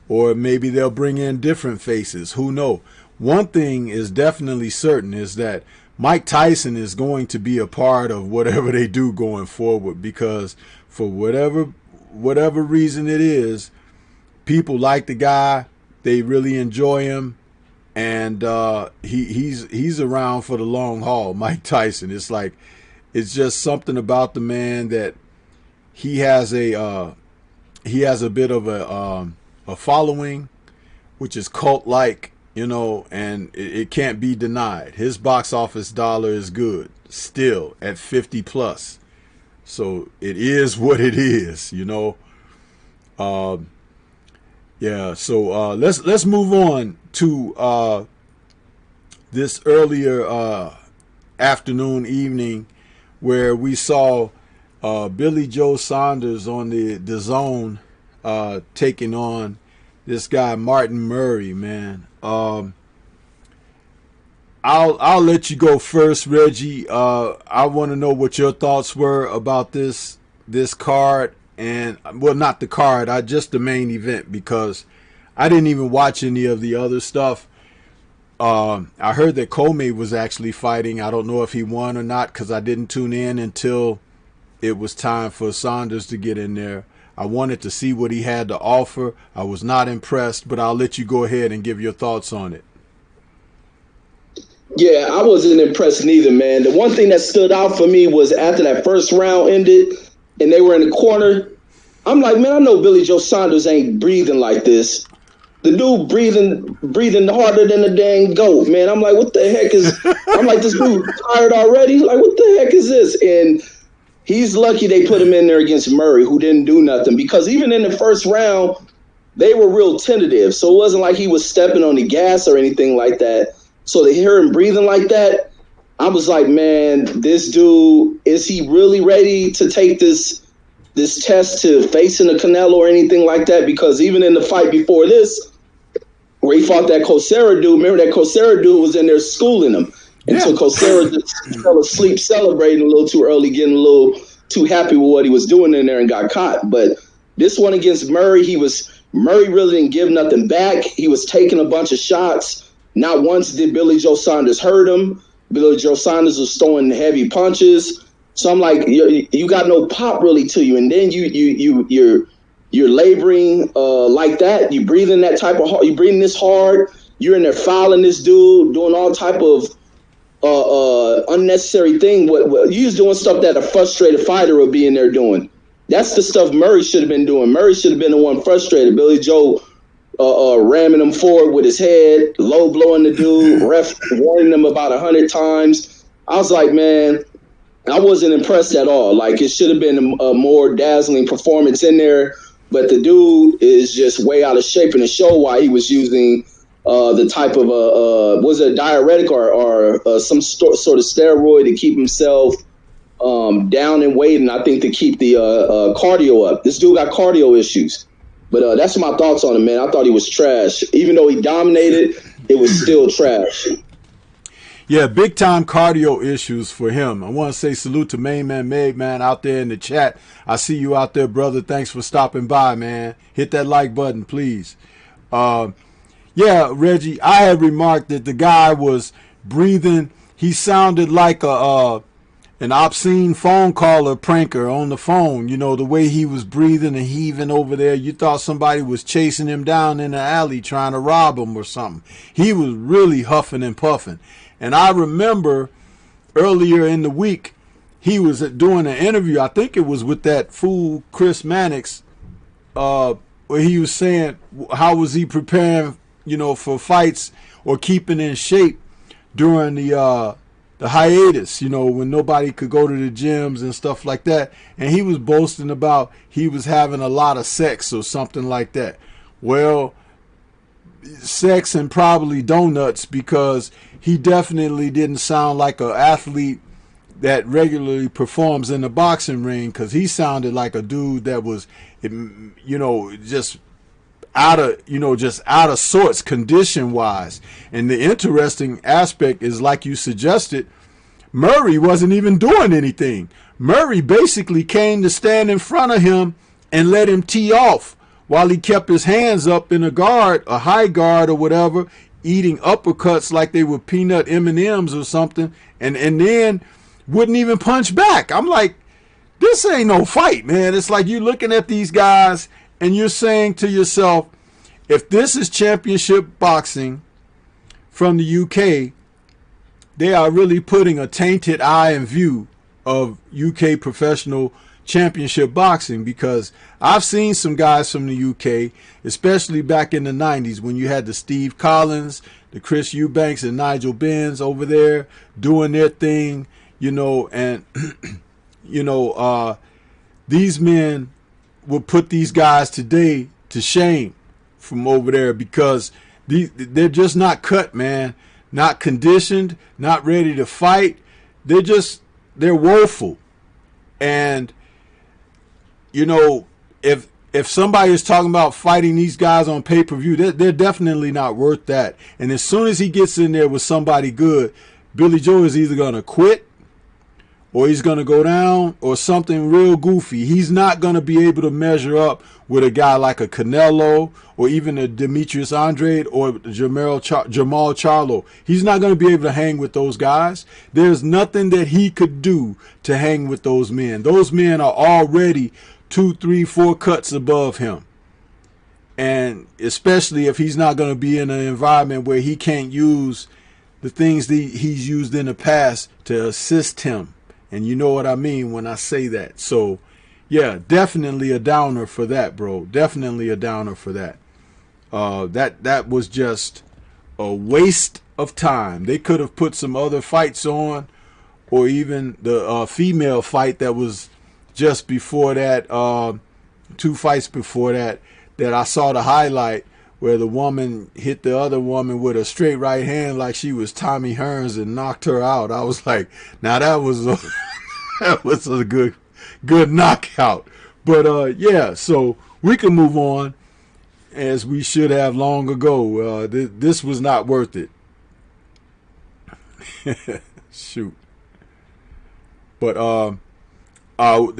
S1: Or maybe they'll bring in different faces. Who knows? One thing is definitely certain is that Mike Tyson is going to be a part of whatever they do going forward, because for whatever reason it is, people like the guy. They really enjoy him. And he's around for the long haul, Mike Tyson. It's just something about the man that he has a bit of a following, which is cult-like, and it can't be denied. His box office dollar is good still at 50 plus. So it is what it is, Yeah, so let's move on to this earlier evening where we saw Billy Joe Saunders on the zone taking on this guy Martin Murray, man. I'll let you go first, Reggie. I want to know what your thoughts were about this card. And well, not the card, just the main event, because I didn't even watch any of the other stuff. I heard that Comey was actually fighting. I don't know if he won or not, because I didn't tune in until it was time for Saunders to get in there. I wanted to see what he had to offer. I was not impressed, but I'll let you go ahead and give your thoughts on it.
S2: Yeah, I wasn't impressed neither, man. The one thing that stood out for me was after that first round ended and they were in the corner, I'm like, man, I know Billy Joe Saunders ain't breathing like this. The dude breathing harder than a dang goat, man. I'm like, what the heck is? I'm like, this dude tired already. Like, what the heck is this? And he's lucky they put him in there against Murray, who didn't do nothing. Because even in the first round, they were real tentative. So it wasn't like he was stepping on the gas or anything like that. So to hear him breathing like that, I was like, man, this dude, is he really ready to take this test to facing a Canelo or anything like that? Because even in the fight before this, where he fought that Cosera dude, remember that Cosera dude was in there schooling him. And so Cosera just fell asleep celebrating a little too early, getting a little too happy with what he was doing in there and got caught. But this one against Murray, Murray really didn't give nothing back. He was taking a bunch of shots. Not once did Billy Joe Saunders hurt him. Billy Joe Saunders was throwing heavy punches. So I'm like, you got no pop really to you. And then you're laboring like that. You breathing that type of hard. You breathing this hard. You're in there fouling this dude, doing all type of unnecessary thing. What you was doing stuff that a frustrated fighter would be in there doing. That's the stuff Murray should have been doing. Murray should have been the one frustrated. Billy Joe ramming him forward with his head, low blowing the dude, ref warning him about 100 times. I was like, man, I wasn't impressed at all. Like, it should have been a more dazzling performance in there. But the dude is just way out of shape, and to show why he was using the type of was it a diuretic or some sort of steroid to keep himself down in weight, and I think to keep the cardio up. This dude got cardio issues. But that's my thoughts on him, man. I thought he was trash. Even though he dominated, it was still trash.
S1: Yeah, big time cardio issues for him. I want to say salute to Main Man out there in the chat. I see you out there, brother. Thanks for stopping by, man. Hit that like button, please. Yeah, Reggie, I had remarked that the guy was breathing. He sounded like an obscene phone caller pranker on the phone. You know, the way he was breathing and heaving over there, you thought somebody was chasing him down in the alley trying to rob him or something. He was really huffing and puffing. And I remember earlier in the week, he was doing an interview. I think it was with that fool Chris Mannix, where he was saying how was he preparing, you know, for fights or keeping in shape during the hiatus, you know, when nobody could go to the gyms and stuff like that. And he was boasting about he was having a lot of sex or something like that. Well, sex and probably donuts, because he definitely didn't sound like an athlete that regularly performs in the boxing ring, because he sounded like a dude that was, you know, just out of sorts condition wise. And the interesting aspect is, like you suggested, Murray wasn't even doing anything. Murray basically came to stand in front of him and let him tee off while he kept his hands up in a high guard or whatever, eating uppercuts like they were peanut M&Ms or something, and then wouldn't even punch back. I'm like, this ain't no fight, man. It's like you're looking at these guys and you're saying to yourself, if this is championship boxing from the UK, they are really putting a tainted eye and view of UK professional championship boxing, because I've seen some guys from the UK, especially back in the 90s when you had the Steve Collins, the Chris Eubanks and Nigel Benz over there doing their thing, you know, and you know, these men will put these guys today to shame from over there, because they're just not cut, man, not conditioned, not ready to fight. They're woeful. And you know, if somebody is talking about fighting these guys on pay-per-view, they're definitely not worth that. And as soon as he gets in there with somebody good, Billy Joe is either going to quit or he's going to go down or something real goofy. He's not going to be able to measure up with a guy like a Canelo or even a Demetrius Andrade or Jamal Charlo. He's not going to be able to hang with those guys. There's nothing that he could do to hang with those men. Those men are already 2, 3, 4 cuts above him. And especially if he's not going to be in an environment where he can't use the things that he's used in the past to assist him. And you know what I mean when I say that. So, yeah, definitely a downer for that, bro. Definitely a downer for that. That was just a waste of time. They could have put some other fights on, or even the female fight that was just before that, 2 fights before that I saw the highlight where the woman hit the other woman with a straight right hand like she was Tommy Hearns and knocked her out. I was like, now that was a that was a good knockout. But yeah, so we can move on, as we should have long ago. This was not worth it. Shoot. But the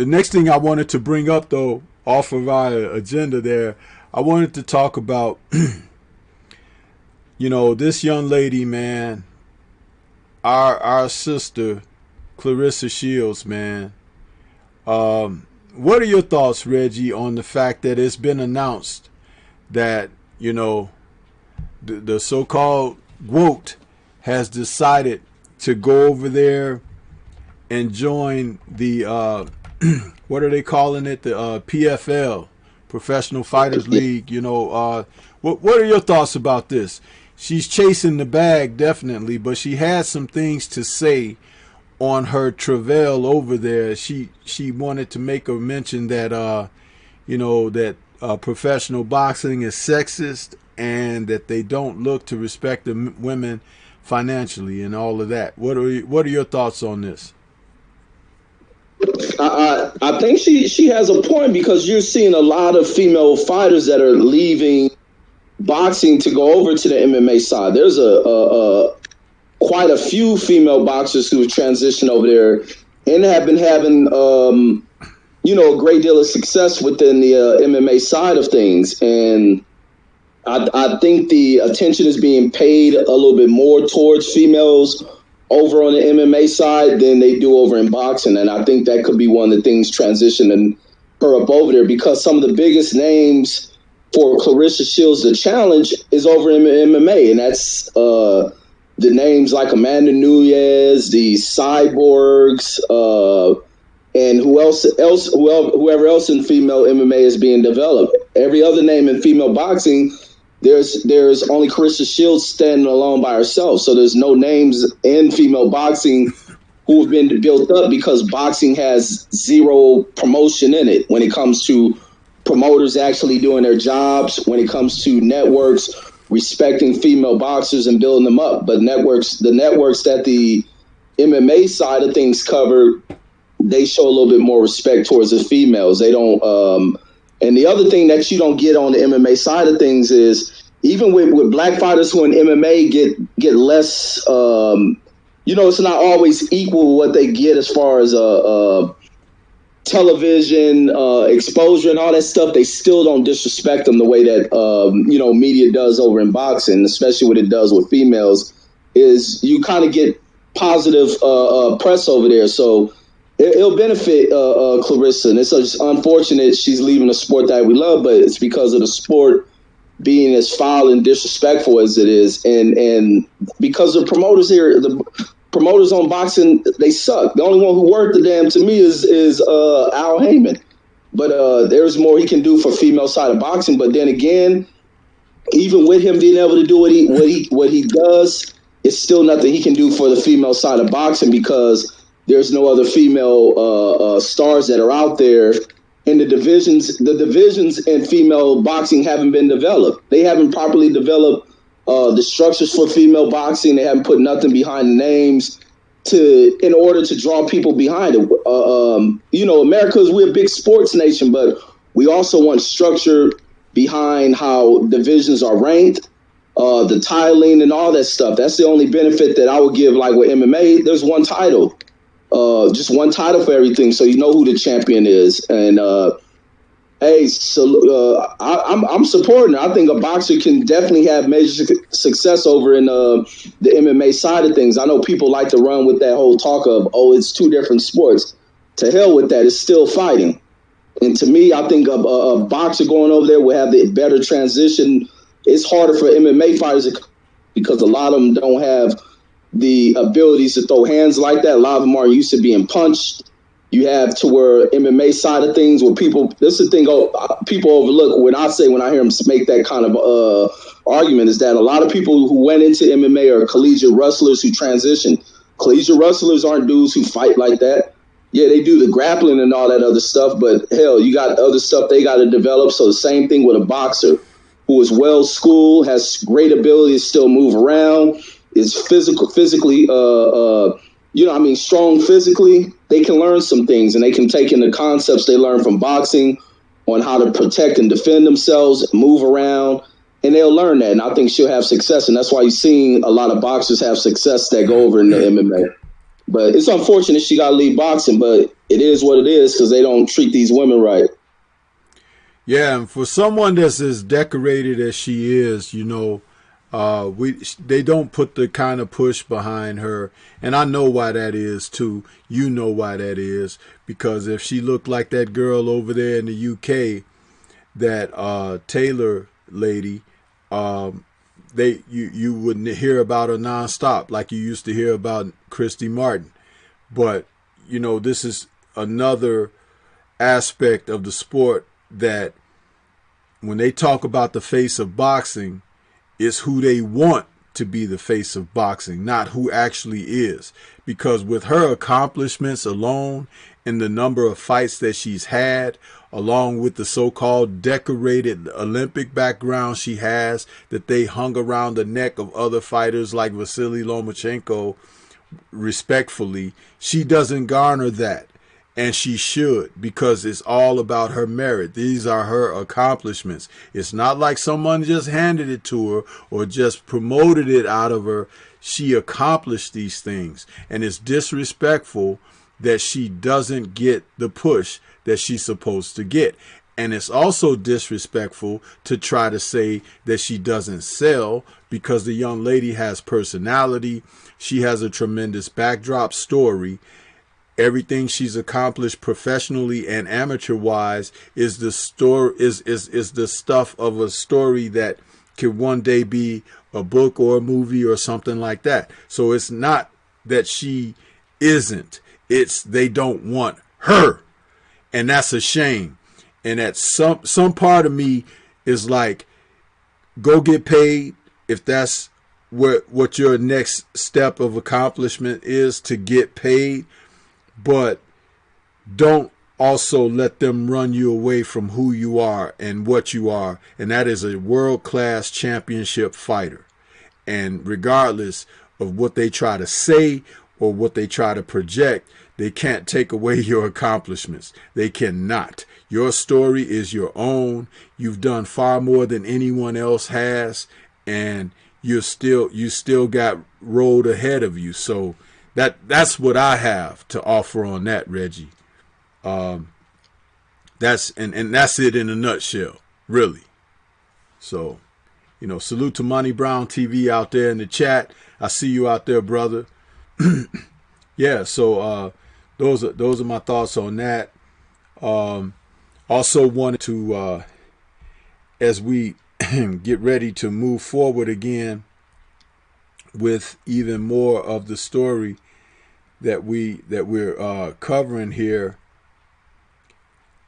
S1: next thing I wanted to bring up, though, off of our agenda there, I wanted to talk about, this young lady, man, our sister, Clarissa Shields, man. What are your thoughts, Reggie, on the fact that it's been announced that, the so-called woke has decided to go over there and join the, what are they calling it? The PFL, Professional Fighters League. What are your thoughts about this? She's chasing the bag, definitely, but she has some things to say on her travail over there. She wanted to make a mention that, that professional boxing is sexist and that they don't look to respect the women financially and all of that. What are your thoughts on this?
S2: I think she has a point, because you're seeing a lot of female fighters that are leaving boxing to go over to the MMA side. There's quite a few female boxers who have transitioned over there and have been having a great deal of success within the MMA side of things. And I think the attention is being paid a little bit more towards females over on the MMA side than they do over in boxing. And I think that could be one of the things transitioning her up over there, because some of the biggest names for Clarissa Shields, the challenge, is over in MMA. And that's the names like Amanda Nunes, the Cyborgs, and whoever else in female MMA is being developed. Every other name in female boxing, there's only Clarissa Shields standing alone by herself. So there's no names in female boxing who have been built up, because boxing has zero promotion in it when it comes to promoters actually doing their jobs, when it comes to networks respecting female boxers and building them up. But the networks that the MMA side of things cover, they show a little bit more respect towards the females. They don't. And the other thing that you don't get on the MMA side of things is, even with black fighters who in MMA get less, it's not always equal what they get as far as television exposure and all that stuff. They still don't disrespect them the way that media does over in boxing, especially what it does with females. Is you kind of get positive press over there, so it'll benefit Clarissa. And it's just unfortunate she's leaving a sport that we love, but it's because of the sport being as foul and disrespectful as it is, and because the promoters here, the promoters on boxing, they suck. The only one who worked the damn, to me, is Al Heyman. But there's more he can do for female side of boxing. But then again, even with him being able to do what he does, it's still nothing he can do for the female side of boxing, because there's no other female stars that are out there. And the divisions in female boxing haven't been developed. They haven't properly developed the structures for female boxing. They haven't put nothing behind the names in order to draw people behind it. America's, we're a big sports nation, but we also want structure behind how divisions are ranked, the titling and all that stuff. That's the only benefit that I would give. Like with MMA, there's one title. Just one title for everything, so you know who the champion is. And I'm supporting it. I think a boxer can definitely have major success over in the MMA side of things. I know people like to run with that whole talk of, it's 2 different sports. To hell with that. It's still fighting. And to me, I think a boxer going over there will have the better transition. It's harder for MMA fighters because a lot of them don't have the abilities to throw hands like that. A lot of them are used to being punched You have to where MMA side of things where people, this is the thing people overlook when I hear them make that kind of argument, is that a lot of people who went into MMA are collegiate wrestlers who transitioned. Collegiate wrestlers aren't dudes who fight like that. Yeah, they do the grappling and all that other stuff, but hell, you got other stuff they got to develop. So the same thing with a boxer who is well schooled, has great ability to still move around, is physically strong physically. They can learn some things, and they can take in the concepts they learn from boxing on how to protect and defend themselves, move around, and they'll learn that. And I think she'll have success, and that's why you're seeing a lot of boxers have success that go over into MMA. But it's unfortunate she got to leave boxing, but it is what it is because they don't treat these women right.
S1: Yeah, and for someone that's as decorated as she is, you know, they don't put the kind of push behind her, and I know why that is too. You know why that is, because if she looked like that girl over there in the UK, that Taylor lady, you wouldn't hear about her nonstop like you used to hear about Christy Martin. But you know, this is another aspect of the sport that when they talk about the face of boxing, it's who they want to be the face of boxing, not who actually is. Because with her accomplishments alone and the number of fights that she's had, along with the so-called decorated Olympic background she has that they hung around the neck of other fighters like Vasily Lomachenko, respectfully, she doesn't garner that. And she should, because it's all about her merit. These are her accomplishments. It's not like someone just handed it to her or just promoted it out of her. She accomplished these things. And it's disrespectful that she doesn't get the push that she's supposed to get. And it's also disrespectful to try to say that she doesn't sell, because the young lady has personality. She has a tremendous backdrop story. Everything she's accomplished professionally and amateur-wise is the story, is the stuff of a story that could one day be a book or a movie or something like that. So it's not that she isn't. It's they don't want her, and that's a shame. And that some part of me is like, go get paid if that's what your next step of accomplishment is, to get paid. But don't also let them run you away from who you are and what you are. And that is a world-class championship fighter. And regardless of what they try to say or what they try to project, they can't take away your accomplishments. They cannot. Your story is your own. You've done far more than anyone else has. And you still got road ahead of you. So that's what I have to offer on that, Reggie. That's it in a nutshell, really. So, you know, salute to Money Brown TV out there in the chat. I see you out there, brother. Yeah, so those are my thoughts on that. Also wanted to, as we get ready to move forward again with even more of the story that we're covering here.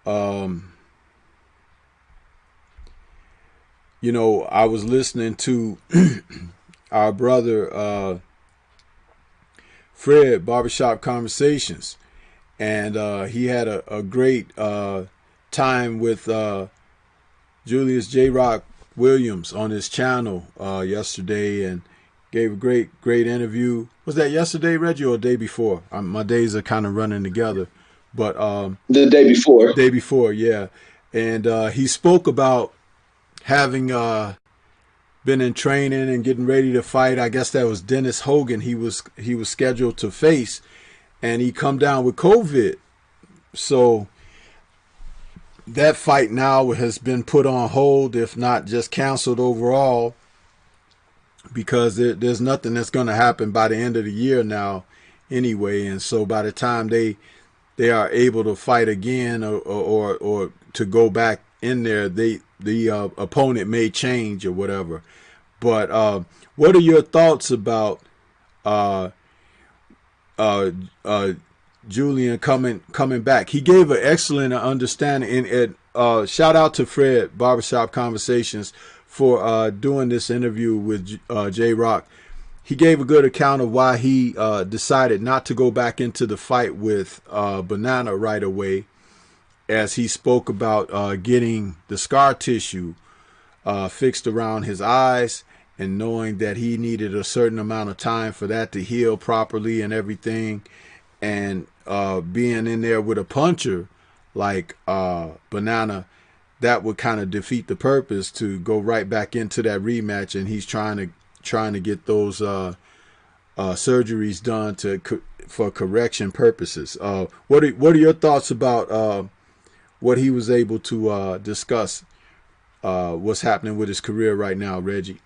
S1: You know, I was listening to our brother Fred, Barbershop Conversations, and he had a great time with Julius J. Rock Williams on his channel yesterday, and gave a great interview. Was that yesterday, Reggie, or the day before? My days are kind of running together. But
S2: the day before.
S1: Day before, yeah. And he spoke about having been in training and getting ready to fight. I guess that was Dennis Hogan he was scheduled to face, and he come down with COVID. So that fight now has been put on hold, if not just canceled overall, because there's nothing that's going to happen by the end of the year now anyway. And so by the time they are able to fight again or to go back in there, the opponent may change or whatever. But what are your thoughts about Julian coming back. He gave an excellent understanding. And shout out to Fred Barbershop Conversations for doing this interview with J Rock. He gave a good account of why he decided not to go back into the fight with Banana right away, as he spoke about getting the scar tissue fixed around his eyes, and knowing that he needed a certain amount of time for that to heal properly and everything. And being in there with a puncher like Banana, that would kind of defeat the purpose to go right back into that rematch. And he's trying to get those surgeries done for correction purposes. What are your thoughts about what he was able to discuss? What's happening with his career right now, Reggie?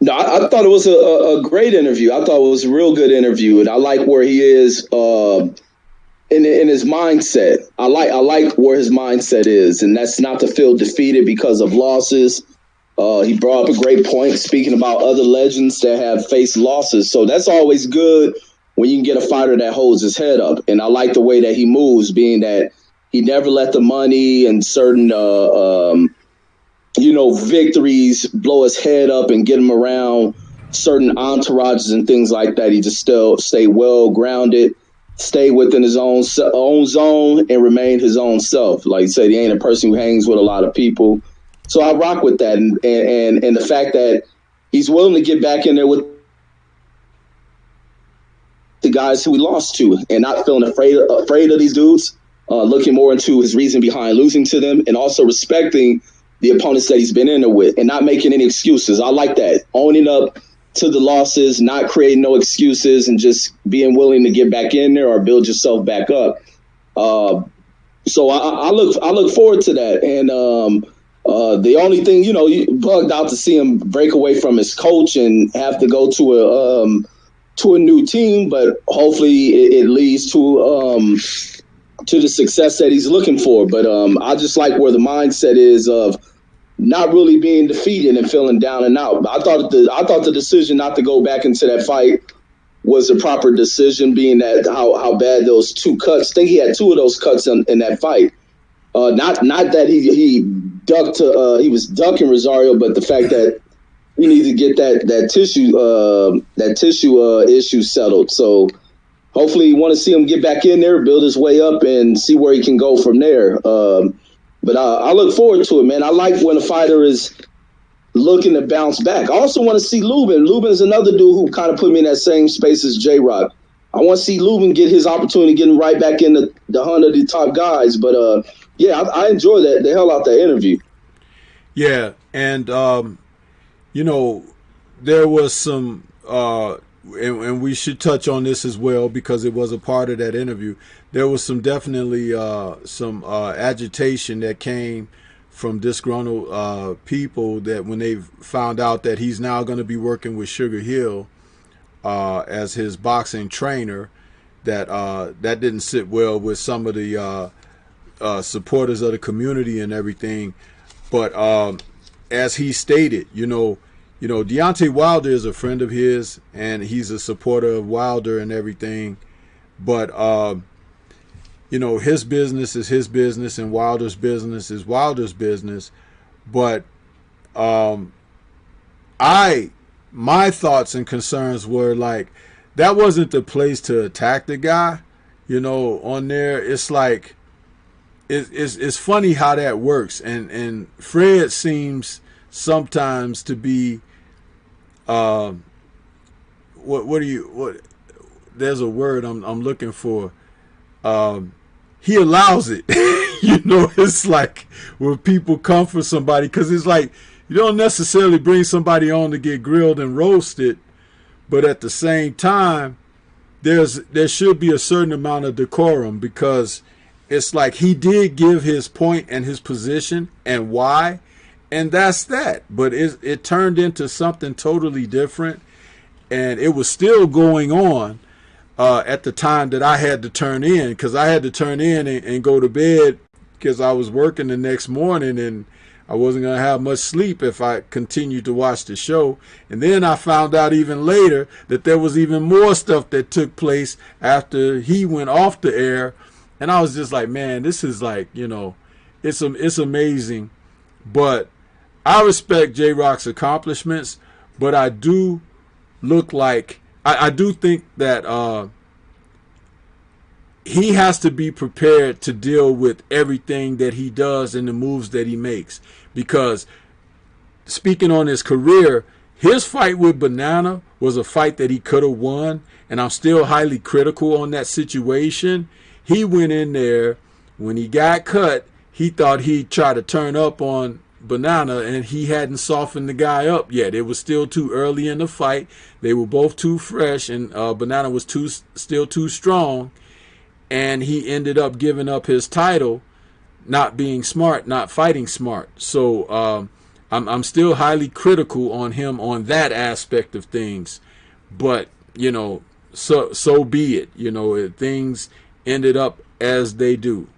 S2: No, I thought it was a great interview. I thought it was a real good interview, and I like where he is in his mindset. I like where his mindset is, and that's not to feel defeated because of losses. He brought up a great point, speaking about other legends that have faced losses. So that's always good when you can get a fighter that holds his head up. And I like the way that he moves, being that he never let the money and certain victories blow his head up and get him around certain entourages and things like that. He just still stay well grounded, stay within his own zone, and remain his own self. Like you said, he ain't a person who hangs with a lot of people. So I rock with that, and the fact that he's willing to get back in there with the guys who he lost to, and not feeling afraid of these dudes. Looking more into his reason behind losing to them, and also respecting the opponents that he's been in there with, and not making any excuses. I like that. Owning up to the losses, not creating no excuses, and just being willing to get back in there or build yourself back up. So I look forward to that. And the only thing, you bugged out to see him break away from his coach and have to go to a new team, but hopefully it leads to the success that he's looking for. But I just like where the mindset is of not really being defeated and feeling down and out. I thought the decision not to go back into that fight was a proper decision, being that how bad those two cuts. I think he had two of those cuts in that fight. Not that he ducked he was ducking Rosario, but the fact that we need to get that tissue issue settled. So hopefully you want to see him get back in there, build his way up, and see where he can go from there. But I look forward to it, man. I like when a fighter is looking to bounce back. I also want to see Lubin. Lubin is another dude who kind of put me in that same space as J-Rock. I want to see Lubin get his opportunity, getting right back in the hunt of the top guys. But, yeah, I enjoyed the hell out that interview.
S1: Yeah, and, there was some and we should touch on this as well because it was a part of that interview. There was definitely some agitation that came from disgruntled people that when they found out that he's now going to be working with Sugar Hill as his boxing trainer, that didn't sit well with some of the supporters of the community and everything. But as he stated, Deontay Wilder is a friend of his, and he's a supporter of Wilder and everything. But, his business is his business, and Wilder's business is Wilder's business. But my thoughts and concerns were like, that wasn't the place to attack the guy. On there, it's like, it's funny how that works. And Fred seems sometimes to be, there's a word I'm looking for. He allows it. It's like when people come for somebody, because it's like you don't necessarily bring somebody on to get grilled and roasted, but at the same time, there should be a certain amount of decorum, because it's like he did give his point and his position and why, and that's that. But it turned into something totally different, and it was still going on at the time that I had to turn in, because I had to turn in and go to bed because I was working the next morning, and I wasn't going to have much sleep if I continued to watch the show. And then I found out even later that there was even more stuff that took place after he went off the air. And I was just like, man, this is like, you know, it's amazing. But I respect J-Rock's accomplishments, but I do look like, I do think that he has to be prepared to deal with everything that he does and the moves that he makes. Because speaking on his career, his fight with Banana was a fight that he could have won, and I'm still highly critical on that situation. He went in there, when he got cut, he thought he'd try to turn up on Banana, and he hadn't softened the guy up yet. It was still too early in the fight. They were both too fresh, and Banana was still too strong, and he ended up giving up his title, not being smart, not fighting smart. So I'm still highly critical on him on that aspect of things. But, you know, so be it. You know, things ended up as they do.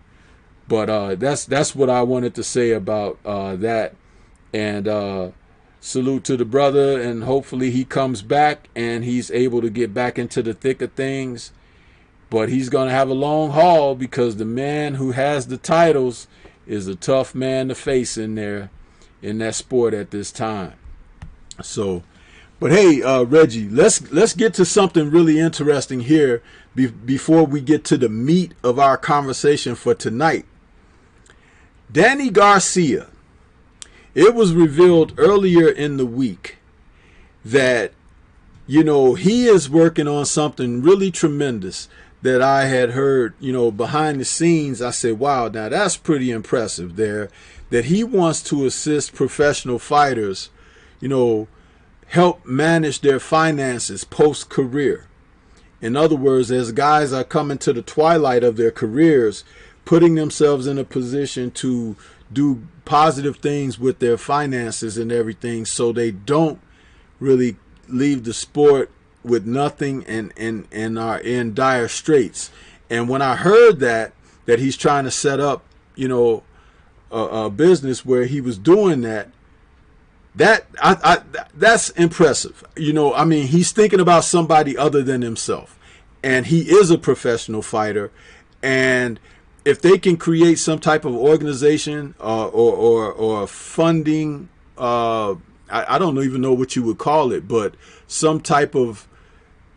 S1: But that's what I wanted to say about that. And salute to the brother, and hopefully he comes back and he's able to get back into the thick of things. But he's going to have a long haul, because the man who has the titles is a tough man to face in there, in that sport at this time. So, but hey, Reggie, let's get to something really interesting here before we get to the meat of our conversation for tonight. Danny Garcia, it was revealed earlier in the week that, you know, he is working on something really tremendous that I had heard, you know, behind the scenes. I said, wow, now that's pretty impressive there, that he wants to assist professional fighters, you know, help manage their finances post-career. In other words, as guys are coming to the twilight of their careers, putting themselves in a position to do positive things with their finances and everything, so they don't really leave the sport with nothing and are in dire straits. And when I heard that he's trying to set up, you know, a business where he was doing that's impressive. You know, I mean, he's thinking about somebody other than himself, and he is a professional fighter. And if they can create some type of organization or funding, I don't even know what you would call it, but some type of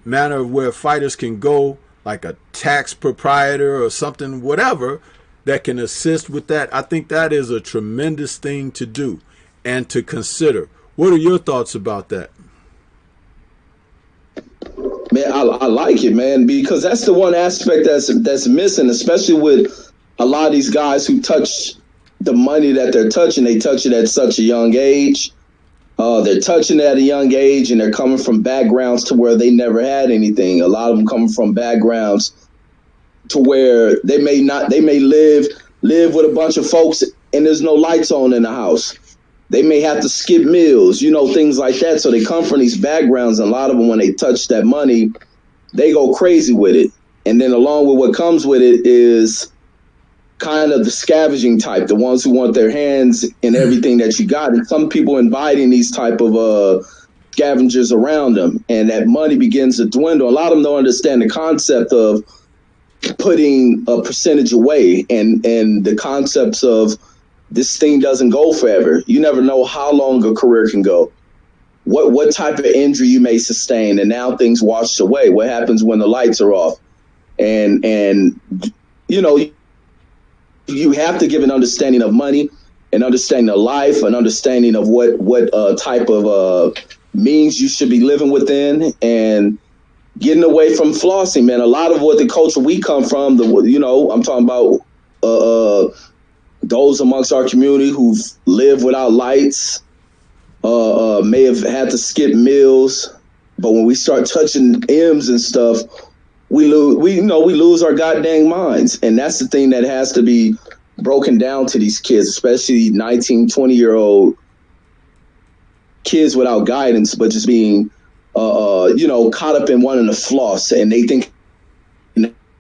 S1: manner where fighters can go, like a tax proprietor or something, whatever, that can assist with that, I think that is a tremendous thing to do and to consider. What are your thoughts about that?
S2: Man, I like it, man, because that's the one aspect that's missing, especially with a lot of these guys who touch the money that they're touching. They touch it at such a young age. They're touching at a young age, and they're coming from backgrounds to where they never had anything. A lot of them coming from backgrounds to where they may live with a bunch of folks and there's no lights on in the house. They may have to skip meals, you know, things like that. So they come from these backgrounds, and a lot of them, when they touch that money, they go crazy with it. And then along with what comes with it is kind of the scavenging type, the ones who want their hands in everything that you got. And some people inviting these type of scavengers around them, and that money begins to dwindle. A lot of them don't understand the concept of putting a percentage away, and the concepts of this thing doesn't go forever. You never know how long a career can go, what type of injury you may sustain, and now things wash away. What happens when the lights are off? And you know, you have to give an understanding of money, an understanding of life, an understanding of what type of means you should be living within, and getting away from flossing, man. A lot of what the culture we come from, I'm talking about those amongst our community who've lived without lights, may have had to skip meals, but when we start touching M's and stuff, we lose our goddamn minds. And that's the thing that has to be broken down to these kids, especially 19, 20-year-old kids without guidance, but just being caught up in wanting to floss, and they think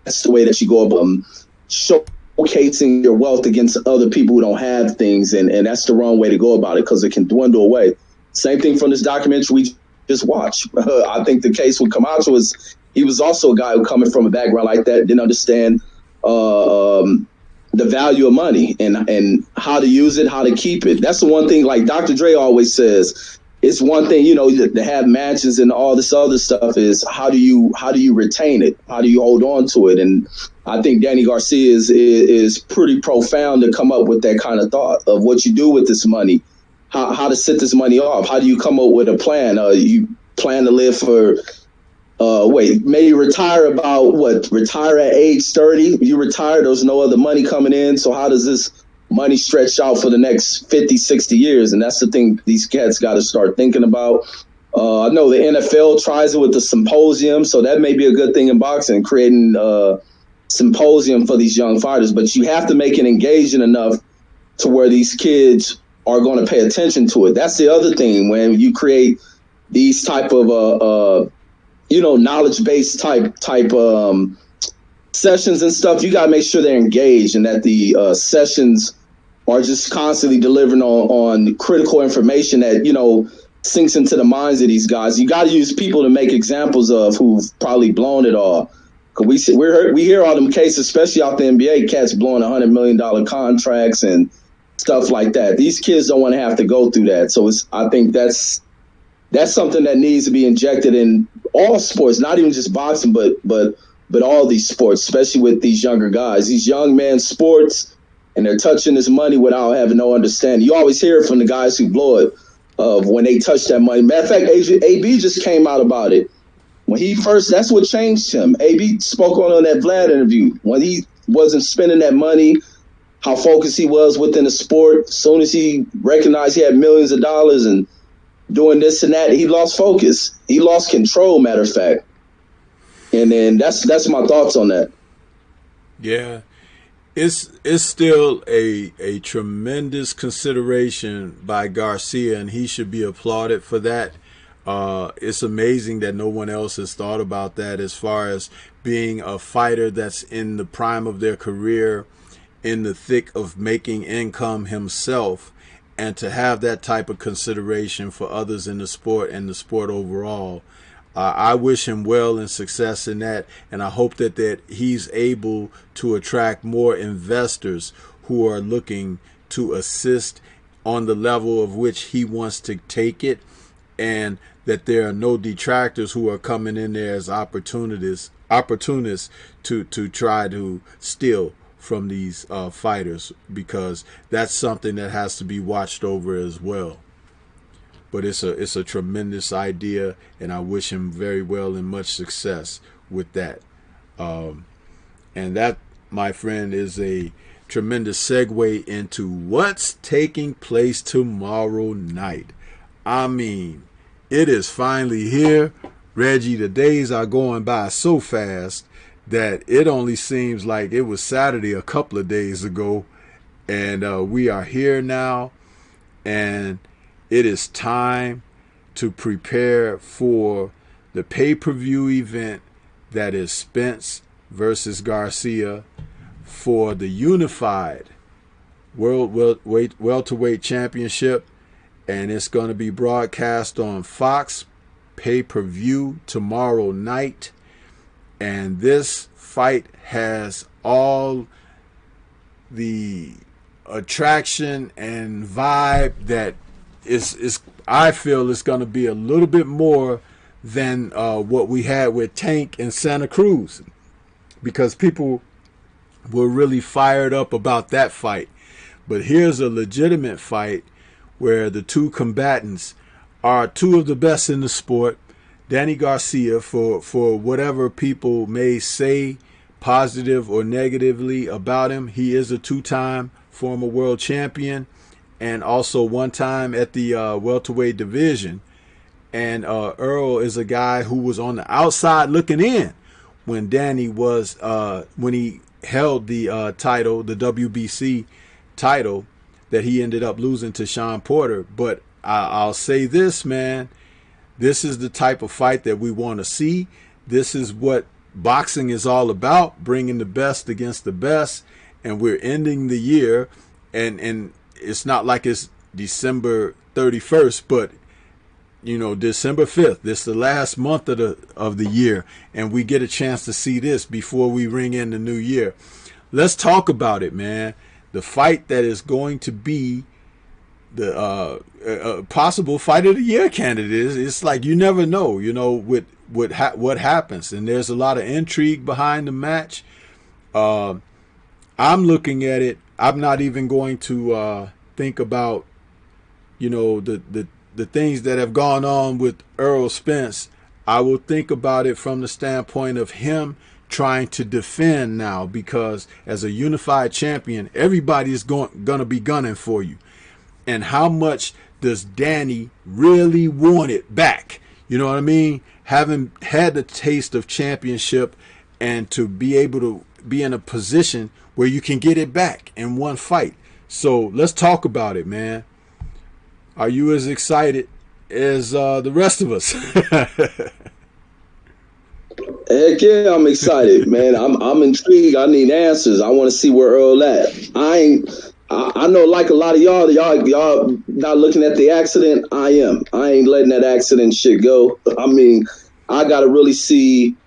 S2: that's the way that you go about showing showcasing your wealth against other people who don't have things, and that's the wrong way to go about it because it can dwindle away. Same thing from this documentary we just watched. I think the case with Camacho was he was also a guy who coming from a background like that didn't understand the value of money and how to use it, how to keep it. That's the one thing, like Dr. Dre always says, it's one thing, to have mansions and all this other stuff is how do you retain it? How do you hold on to it? And I think Danny Garcia is pretty profound to come up with that kind of thought of what you do with this money, how to set this money off. How do you come up with a plan? You plan to live for maybe retire retire at age 30. You retire, there's no other money coming in. So how does this money stretch out for the next 50, 60 years? And that's the thing these cats got to start thinking about. I know the NFL tries it with the symposium. So that may be a good thing in boxing, creating a symposium for these young fighters. But you have to make it engaging enough to where these kids are going to pay attention to it. That's the other thing when you create these type of knowledge-based type sessions and stuff. You got to make sure they're engaged and that the sessions are just constantly delivering on critical information that, sinks into the minds of these guys. You got to use people to make examples of who've probably blown it all. Because we hear all them cases, especially out the NBA, cats blowing $100 million contracts and stuff like that. These kids don't want to have to go through that. So I think that's something that needs to be injected in all sports, not even just boxing, but all these sports, especially with these younger guys, these young men sports, and they're touching this money without having no understanding. You always hear from the guys who blow it of when they touch that money. Matter of fact, AB just came out about it. When he first, that's what changed him. AB spoke on that Vlad interview. When he wasn't spending that money, how focused he was within the sport. As soon as he recognized he had millions of dollars and doing this and that, he lost focus. He lost control, matter of fact. And then that's my thoughts on that.
S1: Yeah. It's still a tremendous consideration by Garcia, and he should be applauded for that. It's amazing that no one else has thought about that as far as being a fighter that's in the prime of their career, in the thick of making income himself, and to have that type of consideration for others in the sport and the sport overall. I wish him well and success in that, and I hope that he's able to attract more investors who are looking to assist on the level of which he wants to take it, and that there are no detractors who are coming in there as opportunists to try to steal from these fighters, because that's something that has to be watched over as well. But it's a tremendous idea, and I wish him very well and much success with that. And that, my friend, is a tremendous segue into what's taking place tomorrow night. I mean, it is finally here. Reggie, the days are going by so fast that it only seems like it was Saturday a couple of days ago, and we are here now, and it is time to prepare for the pay-per-view event that is Spence versus Garcia for the unified World Welterweight Championship, and it's going to be broadcast on Fox pay-per-view tomorrow night. And this fight has all the attraction and vibe that is I feel it's going to be a little bit more than what we had with Tank and Santa Cruz, because people were really fired up about that fight. But here's a legitimate fight where the two combatants are two of the best in the sport. Danny Garcia, for whatever people may say positive or negatively about him, he is a two-time former world champion, and also one time at the welterweight division. And Earl is a guy who was on the outside looking in when Danny was when he held the title, the WBC title, that he ended up losing to Sean Porter. But I'll say this, man, this is the type of fight that we want to see. This is what boxing is all about, bringing the best against the best. and we're ending the year, and it's not like it's December 31st, but December 5th. This is the last month of the year, and we get a chance to see this before we ring in the new year. Let's talk about it, man. The fight that is going to be the possible fight of the year candidate. It's like you never know, with what happens, and there's a lot of intrigue behind the match. I'm looking at it. I'm not even going to think about the things that have gone on with Errol Spence. I will think about it from the standpoint of him trying to defend now, because as a unified champion, everybody is going to be gunning for you. And how much does Danny really want it back? You know what I mean? Having had the taste of championship, and to be able to be in a position where you can get it back in one fight. So let's talk about it, man. Are you as excited as the rest of us?
S2: Heck yeah, I'm excited, man. I'm intrigued. I need answers. I want to see where Earl at. I know, like a lot of y'all not looking at the accident. I ain't letting that accident shit go. I mean, I got to really see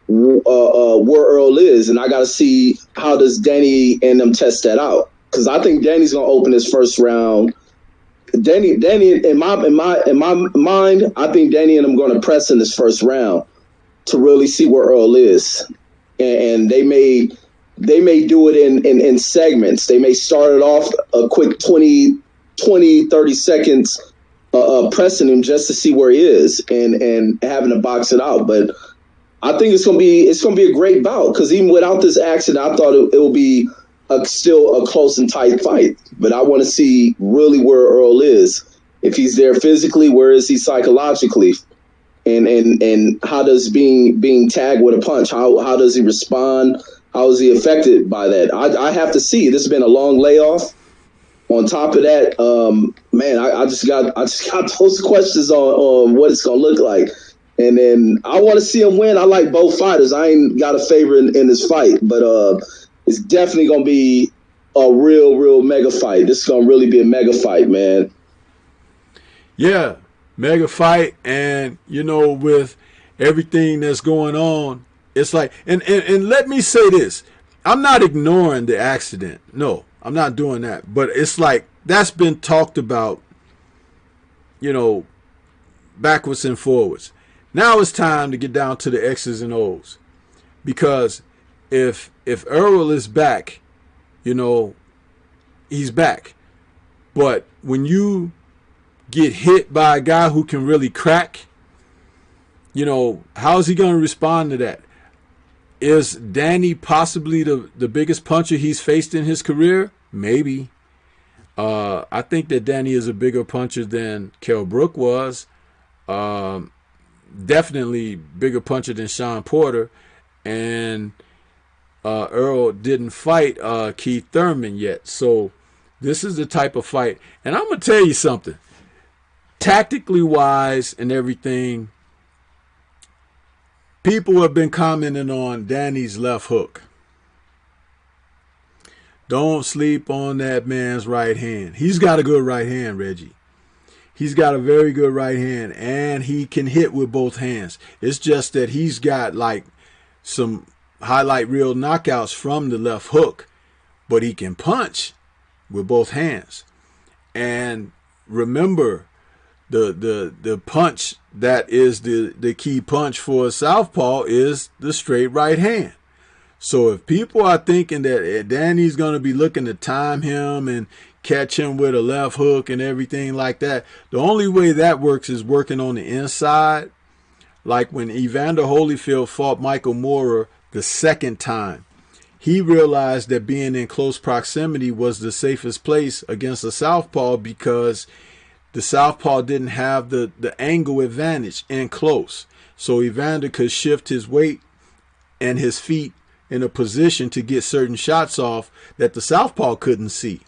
S2: where Earl is, and I got to see how does Danny and them test that out. Because I think Danny's gonna open his first round. Danny, in my mind, I think Danny and them gonna press in this first round to really see where Earl is, and they may do it in segments. They may start it off a quick 20, 30 seconds pressing him just to see where he is and having to box it out. But I think it's gonna be a great bout, because even without this accident, I thought it would be still a close and tight fight. But I want to see really where Earl is. If he's there physically, where is he psychologically? And how does being tagged with a punch, how does he respond? How is he affected by that? I have to see. This has been a long layoff. On top of that, man, I just got those questions on what it's gonna look like. And then I want to see him win. I like both fighters. I ain't got a favorite in this fight, but it's definitely gonna be a real mega fight. This is gonna really be a mega fight, man.
S1: Yeah, mega fight. And with everything that's going on, it's like, and let me say this, I'm not ignoring the accident. No, I'm not doing that. But it's like that's been talked about, backwards and forwards. Now it's time to get down to the X's and O's, because if Earl is back, he's back. But when you get hit by a guy who can really crack, how is he going to respond to that? Is Danny possibly the biggest puncher he's faced in his career? Maybe. I think that Danny is a bigger puncher than Kell Brook was. Definitely bigger puncher than Sean Porter. And Earl didn't fight Keith Thurman yet. So this is the type of fight. And I'm going to tell you something. Tactically wise and everything, people have been commenting on Danny's left hook. Don't sleep on that man's right hand. He's got a good right hand, Reggie. He's got a very good right hand, and he can hit with both hands. It's just that he's got like some highlight reel knockouts from the left hook, but he can punch with both hands. And remember, the punch that is the key punch for a southpaw is the straight right hand. So if people are thinking that Danny's going to be looking to time him and catch him with a left hook and everything like that, the only way that works is working on the inside. Like when Evander Holyfield fought Michael Moorer the second time, he realized that being in close proximity was the safest place against a southpaw, because the southpaw didn't have the angle advantage in close. So Evander could shift his weight and his feet in a position to get certain shots off that the southpaw couldn't see.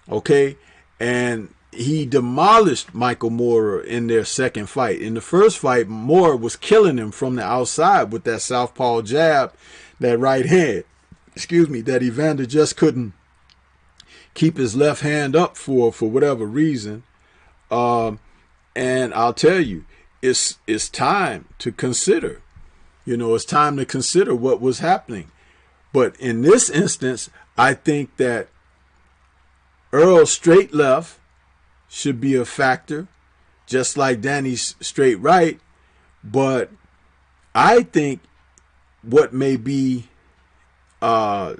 S1: Okay? And he demolished Michael Moorer in their second fight. In the first fight, Moorer was killing him from the outside with that southpaw jab, that right hand. excuse me, that Evander just couldn't keep his left hand up for whatever reason. And I'll tell you, it's time to consider. It's time to consider what was happening. But in this instance, I think that Earl's straight left should be a factor, just like Danny's straight right. But I think what may be the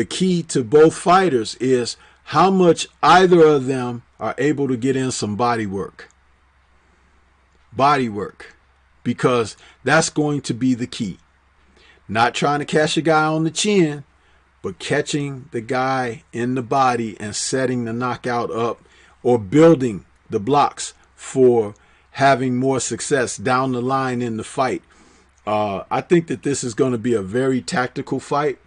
S1: key to both fighters is how much either of them are able to get in some body work. Because that's going to be the key. Not trying to catch a guy on the chin, but catching the guy in the body and setting the knockout up, or building the blocks for having more success down the line in the fight. I think that this is going to be a very tactical fight.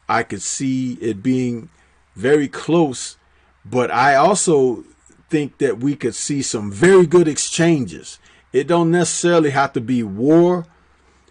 S1: I could see it being very close, but I also think that we could see some very good exchanges. It don't necessarily have to be war,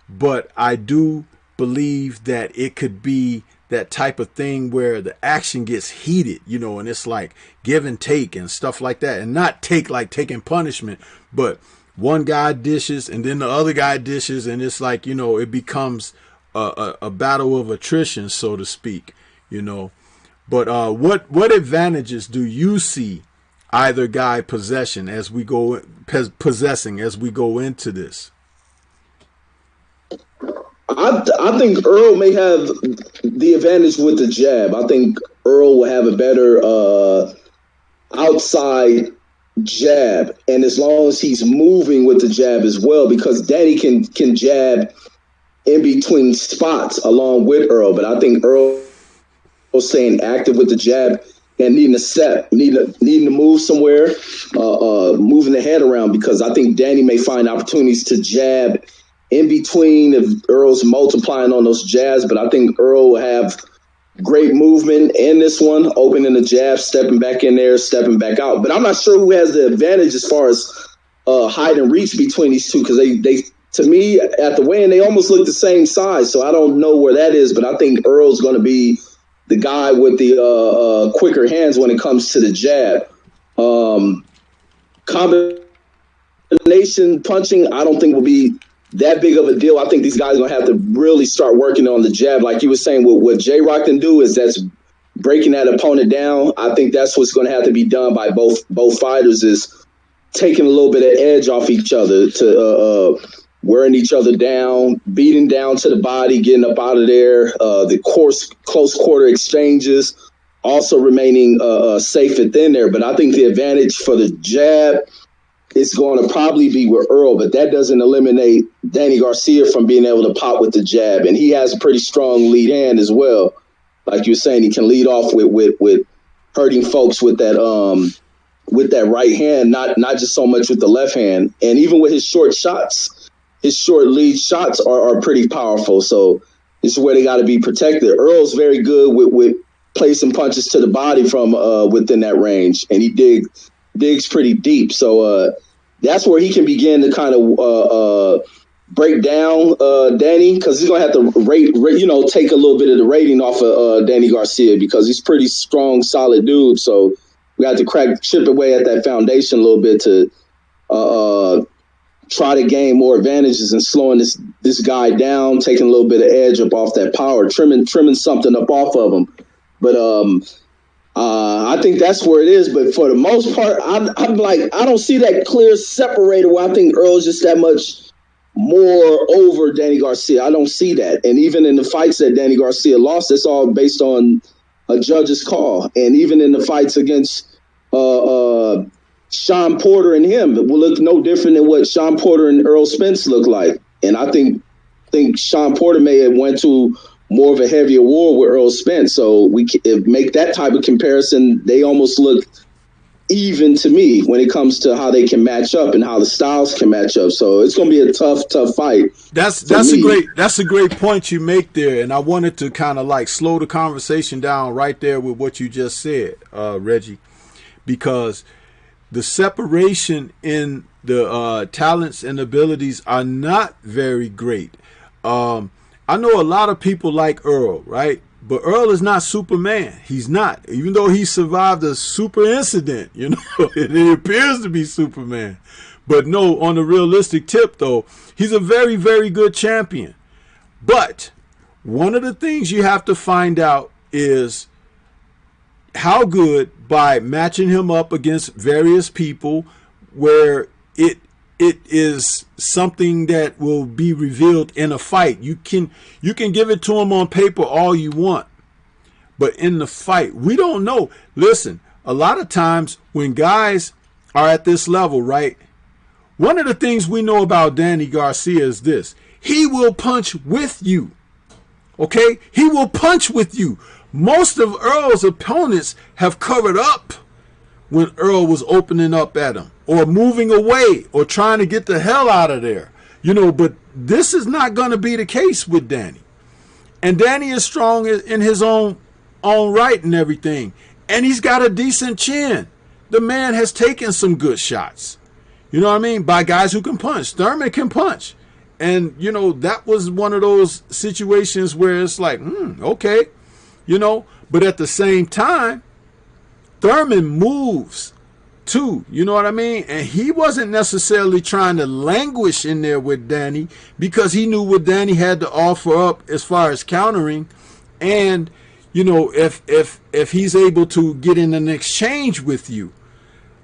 S1: but I do believe that it could be that type of thing where the action gets heated, and it's like give and take and stuff like that. And not take like taking punishment, but one guy dishes and then the other guy dishes, and it's like, it becomes a battle of attrition, so to speak, But what advantages do you see either guy possessing as we go into this?
S2: I think Earl may have the advantage with the jab. I think Earl will have a better outside jab, and as long as he's moving with the jab as well, because Danny can jab in between spots along with Earl. But I think Earl staying active with the jab and needing a step, needing to move somewhere, moving the head around, because I think Danny may find opportunities to jab in between if Earl's multiplying on those jabs. But I think Earl will have great movement in this one, opening the jab, stepping back in there, stepping back out. But I'm not sure who has the advantage as far as height and reach between these two, because they to me, at the weigh-in, they almost look the same size. So I don't know where that is, but I think Earl's going to be the guy with the quicker hands when it comes to the jab. Combination punching, I don't think will be that big of a deal. I think these guys are going to have to really start working on the jab. Like you were saying, what J-Rock can do is that's breaking that opponent down. I think that's what's going to have to be done by both fighters, is taking a little bit of edge off each other, to wearing each other down, beating down to the body, getting up out of there. The close quarter exchanges, also remaining safe within there. But I think the advantage for the jab is going to probably be with Earl, but that doesn't eliminate Danny Garcia from being able to pop with the jab. And he has a pretty strong lead hand as well. Like you were saying, he can lead off with hurting folks with that right hand, not just so much with the left hand. And even with his short shots, his short lead shots are pretty powerful. So this is where they got to be protected. Earl's very good with placing punches to the body from within that range, and he digs pretty deep. So that's where he can begin to kind of break down Danny, because he's going to have to take a little bit of the rating off of Danny Garcia, because he's pretty strong, solid dude. So we got to chip away at that foundation a little bit to try to gain more advantages and slowing this guy down, taking a little bit of edge up off that power, trimming something up off of him. But I think that's where it is. But for the most part, I'm like, I don't see that clear separator where I think Earl's just that much more over Danny Garcia. I don't see that. And even in the fights that Danny Garcia lost, it's all based on a judge's call. And even in the fights against Sean Porter and him, it will look no different than what Sean Porter and Earl Spence look like. And I think Sean Porter may have went to more of a heavier war with Earl Spence. So we make that type of comparison. They almost look even to me when it comes to how they can match up and how the styles can match up. So it's going to be a tough fight.
S1: That's a great point you make there. And I wanted to kind of like slow the conversation down right there with what you just said, Reggie, because the separation in the talents and abilities are not very great. I know a lot of people like Earl, right? But Earl is not Superman. He's not. Even though he survived a super incident, you know, it appears to be Superman. But no, on the realistic tip, though, he's a very, very good champion. But one of the things you have to find out is how good, by matching him up against various people where it is something that will be revealed in a fight. You can give it to him on paper all you want, but in the fight, we don't know. Listen, a lot of times when guys are at this level, right? One of the things we know about Danny Garcia is this: he will punch with you. Okay? He will punch with you. Most of Earl's opponents have covered up when Earl was opening up at him, or moving away, or trying to get the hell out of there. You know, but this is not going to be the case with Danny. And Danny is strong in his own right and everything. And he's got a decent chin. The man has taken some good shots. You know what I mean? By guys who can punch. Thurman can punch. And, you know, that was one of those situations where it's like, okay. You know, but at the same time, Thurman moves too, you know what I mean? And he wasn't necessarily trying to languish in there with Danny, because he knew what Danny had to offer up as far as countering. And, you know, if he's able to get in an exchange with you,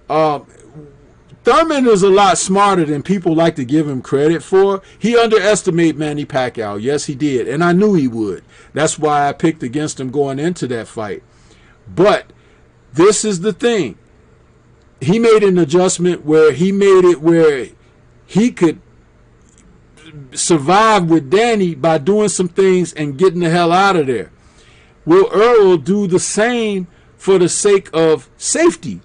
S1: Thurman is a lot smarter than people like to give him credit for. He underestimated Manny Pacquiao. Yes, he did. And I knew he would. That's why I picked against him going into that fight. But this is the thing. He made an adjustment where he made it where he could survive with Danny by doing some things and getting the hell out of there. Will Earl do the same for the sake of safety?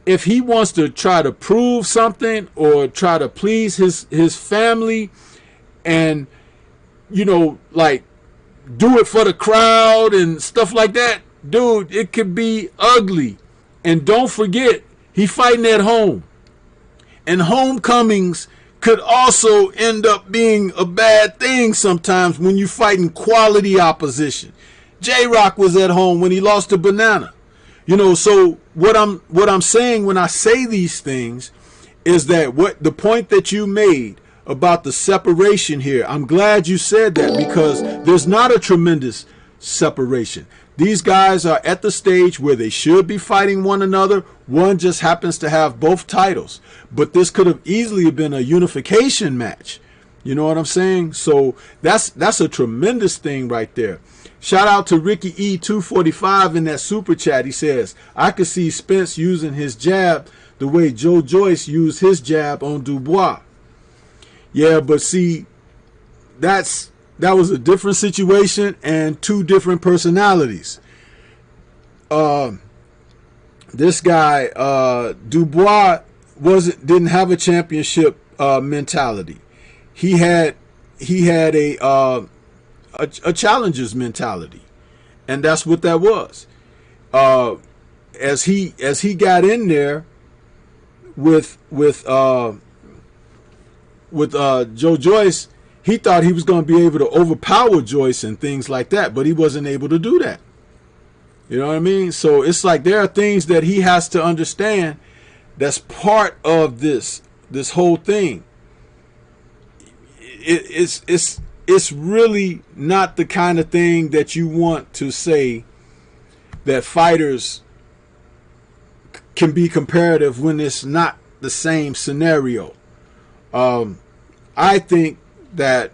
S1: If he wants to try to prove something or try to please his family and, you know, like do it for the crowd and stuff like that, dude, it could be ugly. And don't forget, he fighting at home. And homecomings could also end up being a bad thing sometimes when you're fighting quality opposition. J-Rock was at home when he lost to Banana. You know, so what I'm saying when I say these things is that what the point that you made about the separation here, I'm glad you said that, because there's not a tremendous separation. These guys are at the stage where they should be fighting one another. One just happens to have both titles, but this could have easily been a unification match. You know what I'm saying? So that's a tremendous thing right there. Shout out to Ricky E245 in that super chat. He says, I could see Spence using his jab the way Joe Joyce used his jab on Dubois. Yeah, but see, that was a different situation and two different personalities. This guy, Dubois, didn't have a championship mentality. He had a challenger's mentality, and that's what that was. As he got in there with Joe Joyce, he thought he was going to be able to overpower Joyce and things like that, but he wasn't able to do that. You know what I mean? So it's like there are things that he has to understand that's part of this whole thing. It's really not the kind of thing that you want to say that fighters can be comparative when it's not the same scenario. I think that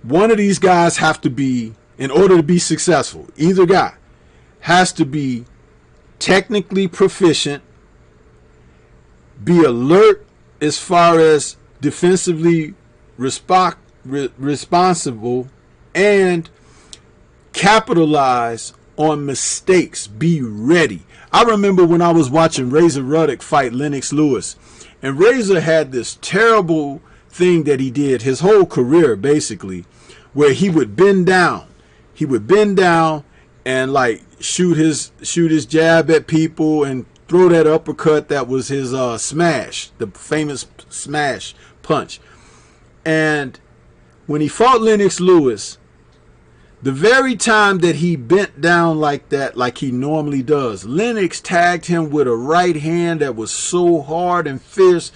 S1: one of these guys have to be, in order to be successful, either guy has to be technically proficient, be alert as far as defensively responsible, and capitalize on mistakes. Be ready. I remember when I was watching Razor Ruddock fight Lennox Lewis, and Razor had this terrible thing that he did his whole career, basically, where he would bend down. He would bend down and like shoot his jab at people and throw that uppercut that was his smash, the famous smash punch. And when he fought Lennox Lewis, the very time that he bent down like that, like he normally does, Lennox tagged him with a right hand that was so hard and fierce.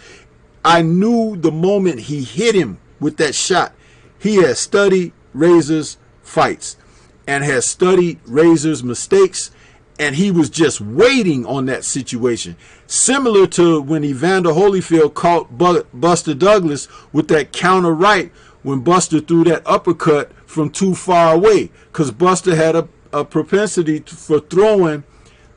S1: I knew the moment he hit him with that shot, he had studied Razor's fights and has studied Razor's mistakes, and he was just waiting on that situation. Similar to when Evander Holyfield caught Buster Douglas with that counter right when Buster threw that uppercut from too far away, because Buster had a propensity for throwing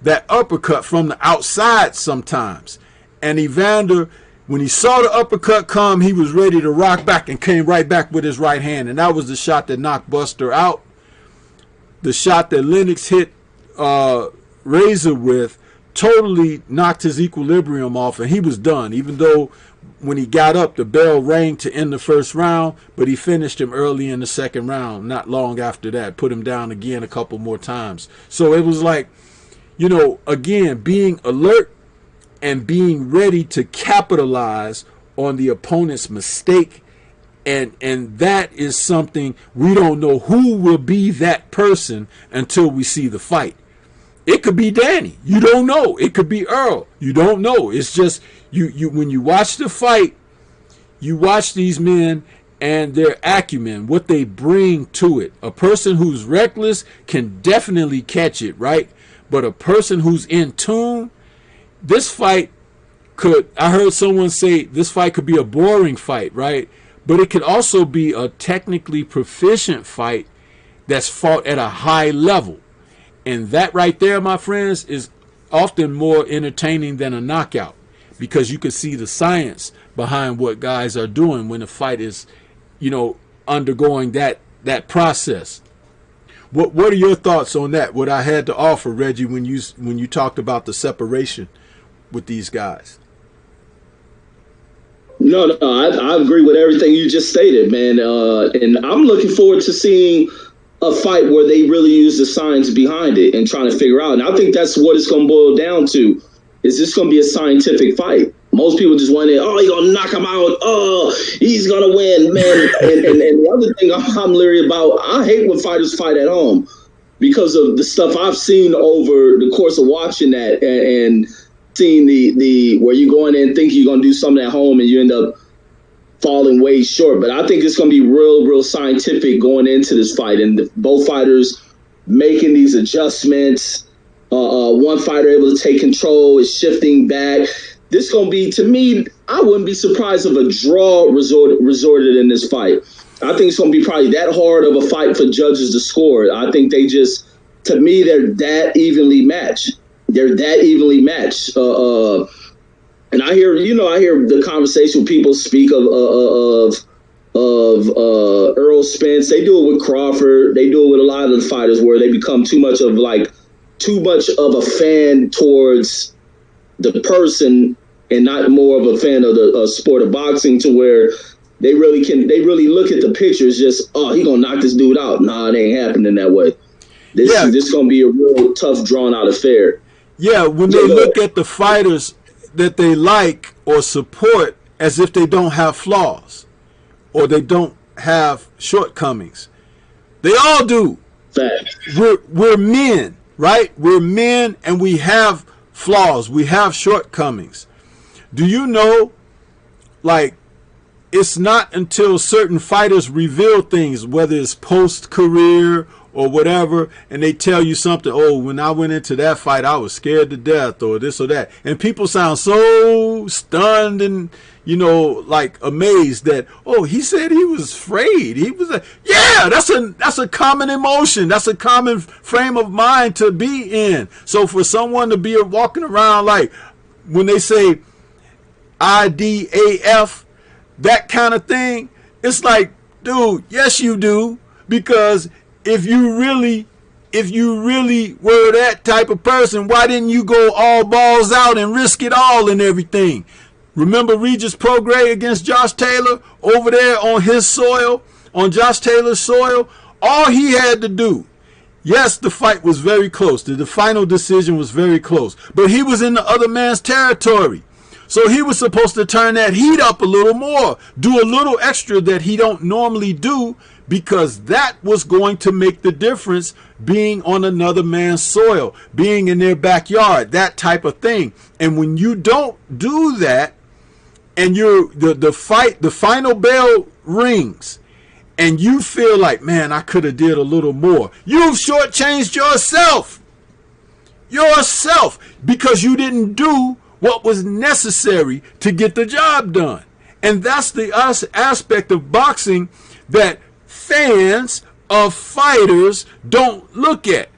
S1: that uppercut from the outside sometimes. And Evander, when he saw the uppercut come, he was ready to rock back and came right back with his right hand. And that was the shot that knocked Buster out. The shot that Lennox hit Razor with totally knocked his equilibrium off, and he was done. Even though when he got up, the bell rang to end the first round, but he finished him early in the second round, not long after that, put him down again a couple more times. So it was like, you know, again, being alert and being ready to capitalize on the opponent's mistake. And that is something we don't know who will be that person until we see the fight. It could be Danny. You don't know. It could be Earl. You don't know. It's just you when you watch the fight, you watch these men and their acumen, what they bring to it. A person who's reckless can definitely catch it, right? But a person who's in tune, this fight could, I heard someone say this fight could be a boring fight, right? But it could also be a technically proficient fight that's fought at a high level. And that right there, my friends, is often more entertaining than a knockout, because you can see the science behind what guys are doing when the fight is, you know, undergoing that process. What are your thoughts on that? What I had to offer, Reggie, when you talked about the separation with these guys?
S2: No, I agree with everything you just stated, man. And I'm looking forward to seeing a fight where they really use the science behind it and trying to figure out. And I think that's what it's going to boil down to. Is this going to be a scientific fight? Most people just want to, oh, you're going to knock him out. Oh, he's going to win, man. and the other thing I'm leery about, I hate when fighters fight at home because of the stuff I've seen over the course of watching that and seeing the where you go in there and think you're going to do something at home and you end up falling way short. But I think it's going to be real scientific going into this fight, and both fighters making these adjustments. One fighter able to take control, is shifting back. This going to be, to me, I wouldn't be surprised if a draw resorted in this fight. I think it's going to be probably that hard of a fight for judges to score. I think they just, to me, they're that evenly matched. And I hear the conversation when people speak of Earl Spence. They do it with Crawford. They do it with a lot of the fighters where they become too much of a fan towards the person and not more of a fan of the sport of boxing, to where they really look at the pictures just, oh, he gonna knock this dude out. Nah, it ain't happening that way. This is gonna be a real tough, drawn out affair.
S1: Yeah, when they look at the fighters that they like or support as if they don't have flaws or they don't have shortcomings. They all do.
S2: Fact.
S1: We're men, right? We're men and we have flaws. We have shortcomings. Do you know, like, it's not until certain fighters reveal things, whether it's post-career or whatever, and they tell you something, oh, when I went into that fight, I was scared to death, or this or that. And people sound so stunned and, you know, like amazed that, oh, he said he was afraid. He was yeah, that's a common emotion. That's a common frame of mind to be in. So for someone to be walking around like, when they say IDAF, that kind of thing, it's like, dude, yes you do, because if you really were that type of person, why didn't you go all balls out and risk it all and everything? Remember Regis Prograis against Josh Taylor over there on his soil, on Josh Taylor's soil? All he had to do, yes, the fight was very close. The final decision was very close, but he was in the other man's territory. So he was supposed to turn that heat up a little more, do a little extra that he don't normally do, because that was going to make the difference, being on another man's soil, being in their backyard, that type of thing. And when you don't do that, and the final bell rings, and you feel like, man, I could have did a little more, you've shortchanged yourself, because you didn't do what was necessary to get the job done. And that's the aspect of boxing that fans of fighters don't look at.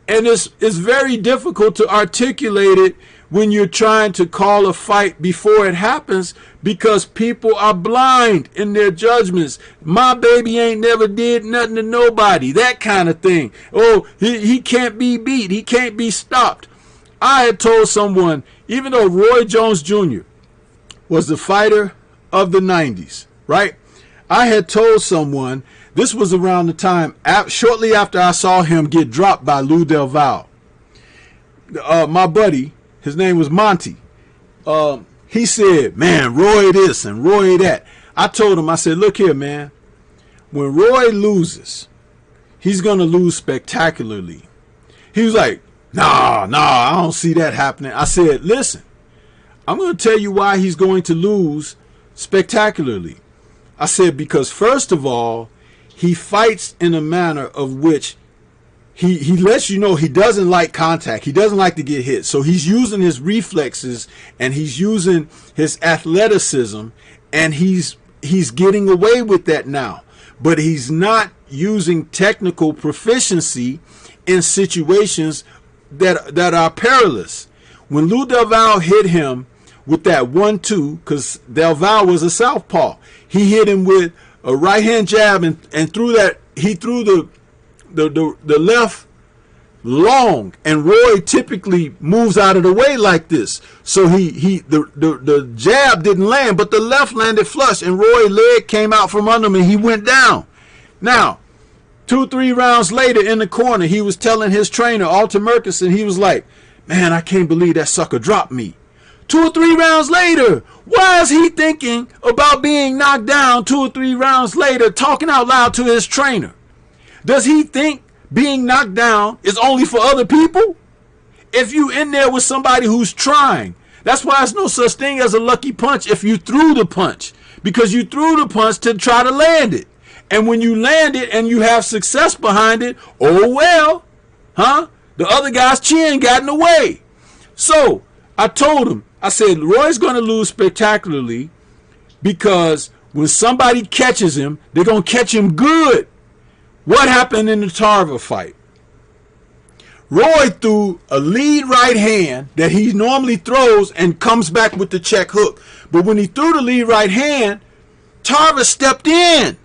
S1: And it's very difficult to articulate it when you're trying to call a fight before it happens, because people are blind in their judgments. My baby ain't never did nothing to nobody, that kind of thing. Oh, he can't be beat, he can't be stopped. I had told someone, even though Roy Jones Jr. was the fighter of the 90s, right? I had told someone, this was around the time, shortly after I saw him get dropped by Lou Del Valle. My buddy, his name was Monty. He said, man, Roy this and Roy that. I told him, I said, look here, man. When Roy loses, he's going to lose spectacularly. He was like, nah, I don't see that happening. I said, listen, I'm going to tell you why he's going to lose spectacularly. I said, because first of all, he fights in a manner of which he lets you know he doesn't like contact. He doesn't like to get hit. So he's using his reflexes and he's using his athleticism, and he's getting away with that now. But he's not using technical proficiency in situations that are perilous. When Lou Del Valle hit him with that 1-2, because Del Valle was a southpaw, he hit him with a right hand jab and threw that. He threw the left long, and Roy typically moves out of the way like this. So the jab didn't land, but the left landed flush, and Roy's leg came out from under him and he went down. Now, 2-3 rounds later in the corner, he was telling his trainer, Alton Murkison, he was like, man, I can't believe that sucker dropped me. 2 or 3 rounds later, why is he thinking about being knocked down 2 or 3 rounds later, talking out loud to his trainer? Does he think being knocked down is only for other people? If you in there with somebody who's trying, that's why it's no such thing as a lucky punch if you threw the punch, because you threw the punch to try to land it. And when you land it and you have success behind it, oh well, the other guy's chin got in the way. So I told him, I said, Roy's going to lose spectacularly, because when somebody catches him, they're going to catch him good. What happened in the Tarver fight? Roy threw a lead right hand that he normally throws and comes back with the check hook. But when he threw the lead right hand, Tarver stepped in,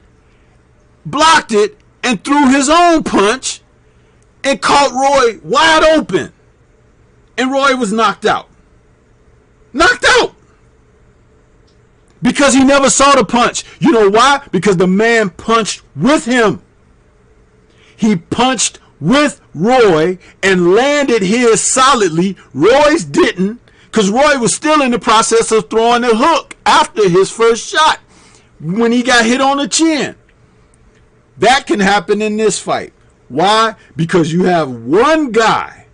S1: blocked it, and threw his own punch and caught Roy wide open. And Roy was knocked out. Knocked out. Because he never saw the punch. You know why? Because the man punched with him. He punched with Roy and landed his solidly. Roy's didn't, because Roy was still in the process of throwing the hook after his first shot when he got hit on the chin. That can happen in this fight. Why? Because you have one guy,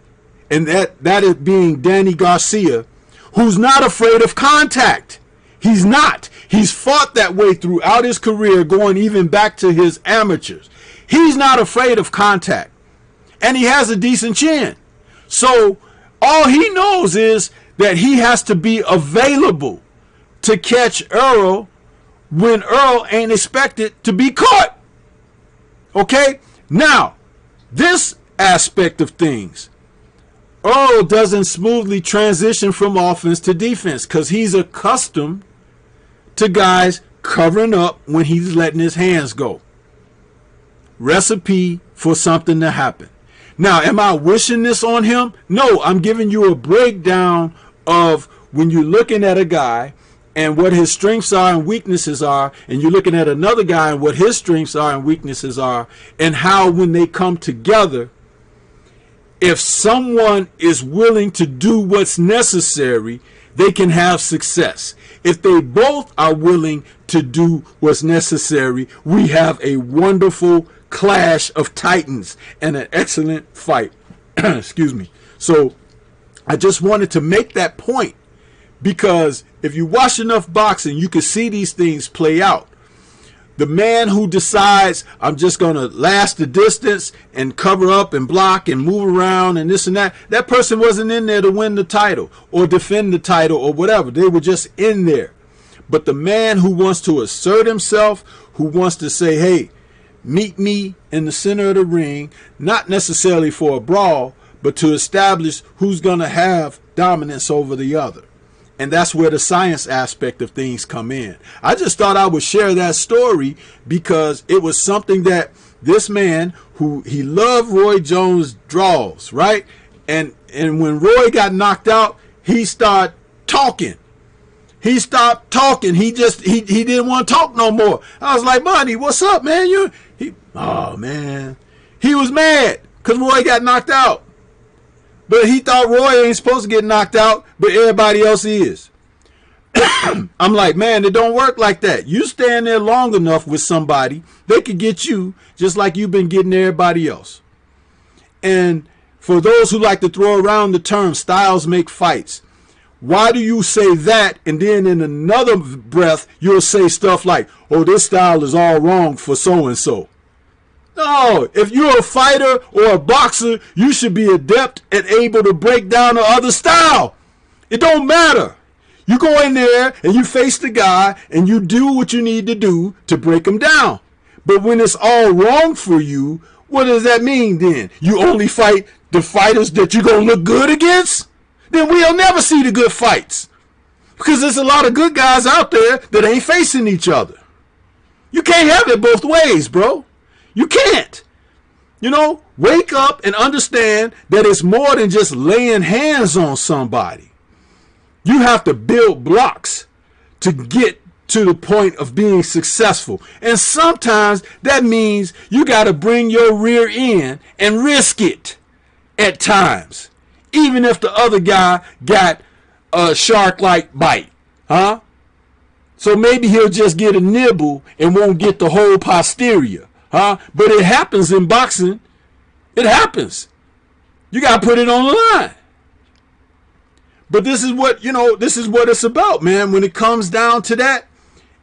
S1: and that is being Danny Garcia, who's not afraid of contact. He's not. He's fought that way throughout his career, going even back to his amateurs. He's not afraid of contact. And he has a decent chin. So all he knows is that he has to be available to catch Earl when Earl ain't expected to be caught. Okay? Now, this aspect of things, Earl doesn't smoothly transition from offense to defense because he's accustomed to guys covering up when he's letting his hands go. Recipe for something to happen. Now, am I wishing this on him? No, I'm giving you a breakdown of when you're looking at a guy and what his strengths are and weaknesses are, and you're looking at another guy and what his strengths are and weaknesses are, and how when they come together, if someone is willing to do what's necessary, they can have success. If they both are willing to do what's necessary, we have a wonderful clash of titans and an excellent fight. Excuse me. So I just wanted to make that point, because if you watch enough boxing, you can see these things play out. The man who decides, I'm just going to last the distance and cover up and block and move around and this and that, that person wasn't in there to win the title or defend the title or whatever. They were just in there. But the man who wants to assert himself, who wants to say, hey, meet me in the center of the ring, not necessarily for a brawl, but to establish who's going to have dominance over the other. And that's where the science aspect of things come in. I just thought I would share that story because it was something that this man, who he loved Roy Jones' draws, right? And when Roy got knocked out, he started talking. He stopped talking. He didn't want to talk no more. I was like, Monty, what's up, man? Oh man. He was mad because Roy got knocked out. But he thought Roy ain't supposed to get knocked out, but everybody else is. I'm like, man, it don't work like that. You stand there long enough with somebody, they could get you just like you've been getting everybody else. And for those who like to throw around the term styles make fights, why do you say that and then in another breath you'll say stuff like, oh, this style is all wrong for so-and-so? No, if you're a fighter or a boxer, you should be adept and able to break down the other style. It don't matter. You go in there and you face the guy and you do what you need to do to break him down. But when it's all wrong for you, what does that mean then? You only fight the fighters that you're going to look good against? Then we'll never see the good fights. Because there's a lot of good guys out there that ain't facing each other. You can't have it both ways, bro. You can't. You know, wake up and understand that it's more than just laying hands on somebody. You have to build blocks to get to the point of being successful. And sometimes that means you got to bring your rear end and risk it at times. Even if the other guy got a shark-like bite. Huh? So maybe he'll just get a nibble and won't get the whole posterior. Huh? But it happens in boxing. It happens. You got to put it on the line. But this is what, this is what it's about, man. When it comes down to that,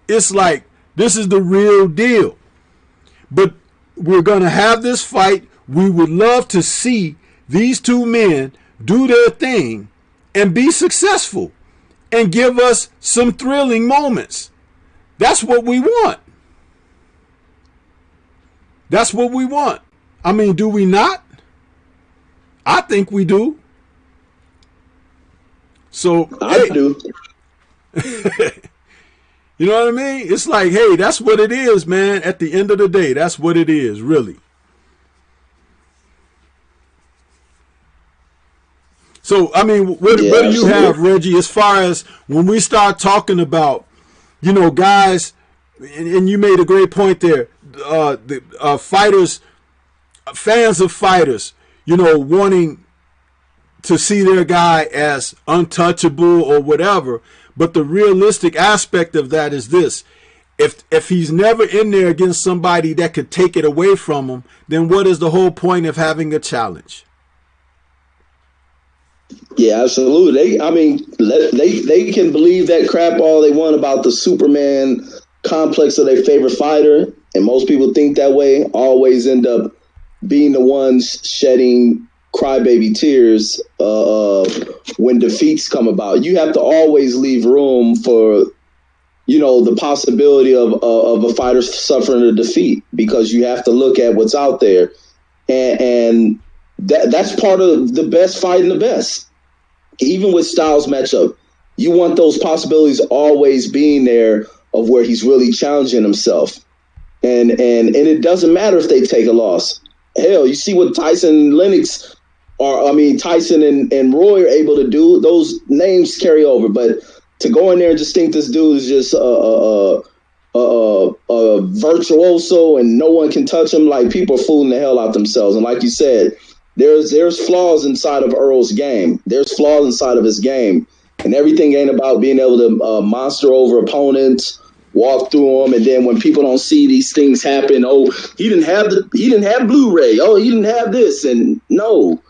S1: it's like, this is the real deal. But we're going to have this fight. We would love to see these two men do their thing and be successful and give us some thrilling moments. That's what we want. That's what we want. I mean, do we not? I think we do. So
S2: I do.
S1: You know what I mean? It's like, hey, that's what it is, man. At the end of the day, that's what it is, really. So, I mean, what do you have, Reggie, as far as when we start talking about, guys, and you made a great point there, the fighters, fans of fighters, wanting to see their guy as untouchable or whatever. But the realistic aspect of that is this. If he's never in there against somebody that could take it away from him, then what is the whole point of having a challenge?
S2: Yeah, absolutely. They can believe that crap all they want about the Superman complex of their favorite fighter, and most people think that way, always end up being the ones shedding crybaby tears when defeats come about. You have to always leave room for, the possibility of a fighter suffering a defeat, because you have to look at what's out there. And that's part of the best fighting the best. Even with styles matchup, you want those possibilities always being there of where he's really challenging himself. And it doesn't matter if they take a loss. Hell, you see what Tyson and Roy are able to do. Those names carry over. But to go in there and just think this dude is just a virtuoso and no one can touch him, like, people are fooling the hell out themselves. And like you said, there's flaws inside of Earl's game. There's flaws inside of his game. And everything ain't about being able to monster over opponents, walk through them, and then when people don't see these things happen, oh, he didn't have Blu-ray, oh, he didn't have this, and no,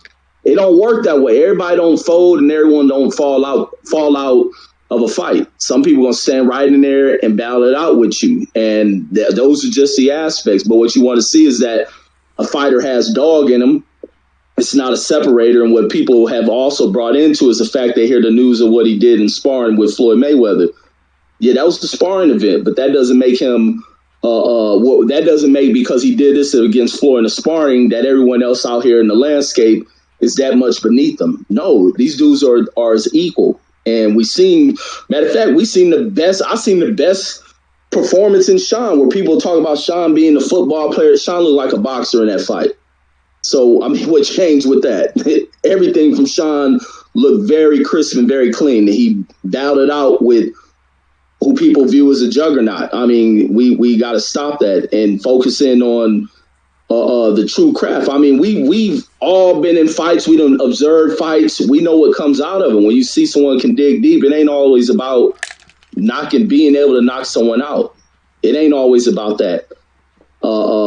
S2: it don't work that way. Everybody don't fold, and everyone don't fall out of a fight. Some people gonna stand right in there and battle it out with you, and those are just the aspects. But what you want to see is that a fighter has dog in him. It's not a separator. And what people have also brought into is the fact they hear the news of what he did in sparring with Floyd Mayweather. Yeah, that was the sparring event, but that doesn't make him that doesn't make, because he did this against Floyd in the sparring, that everyone else out here in the landscape is that much beneath them. No, these dudes are as equal. And matter of fact, I've seen the best performance in Sean, where people talk about Sean being a football player. Sean looked like a boxer in that fight. So, I mean, what changed with that? Everything from Sean looked very crisp and very clean. He battled it out with who people view as a juggernaut. I mean, we got to stop that and focus in on the true craft. I mean, we've all been in fights. We don't observe fights. We know what comes out of them. When you see someone can dig deep, it ain't always about being able to knock someone out. It ain't always about that.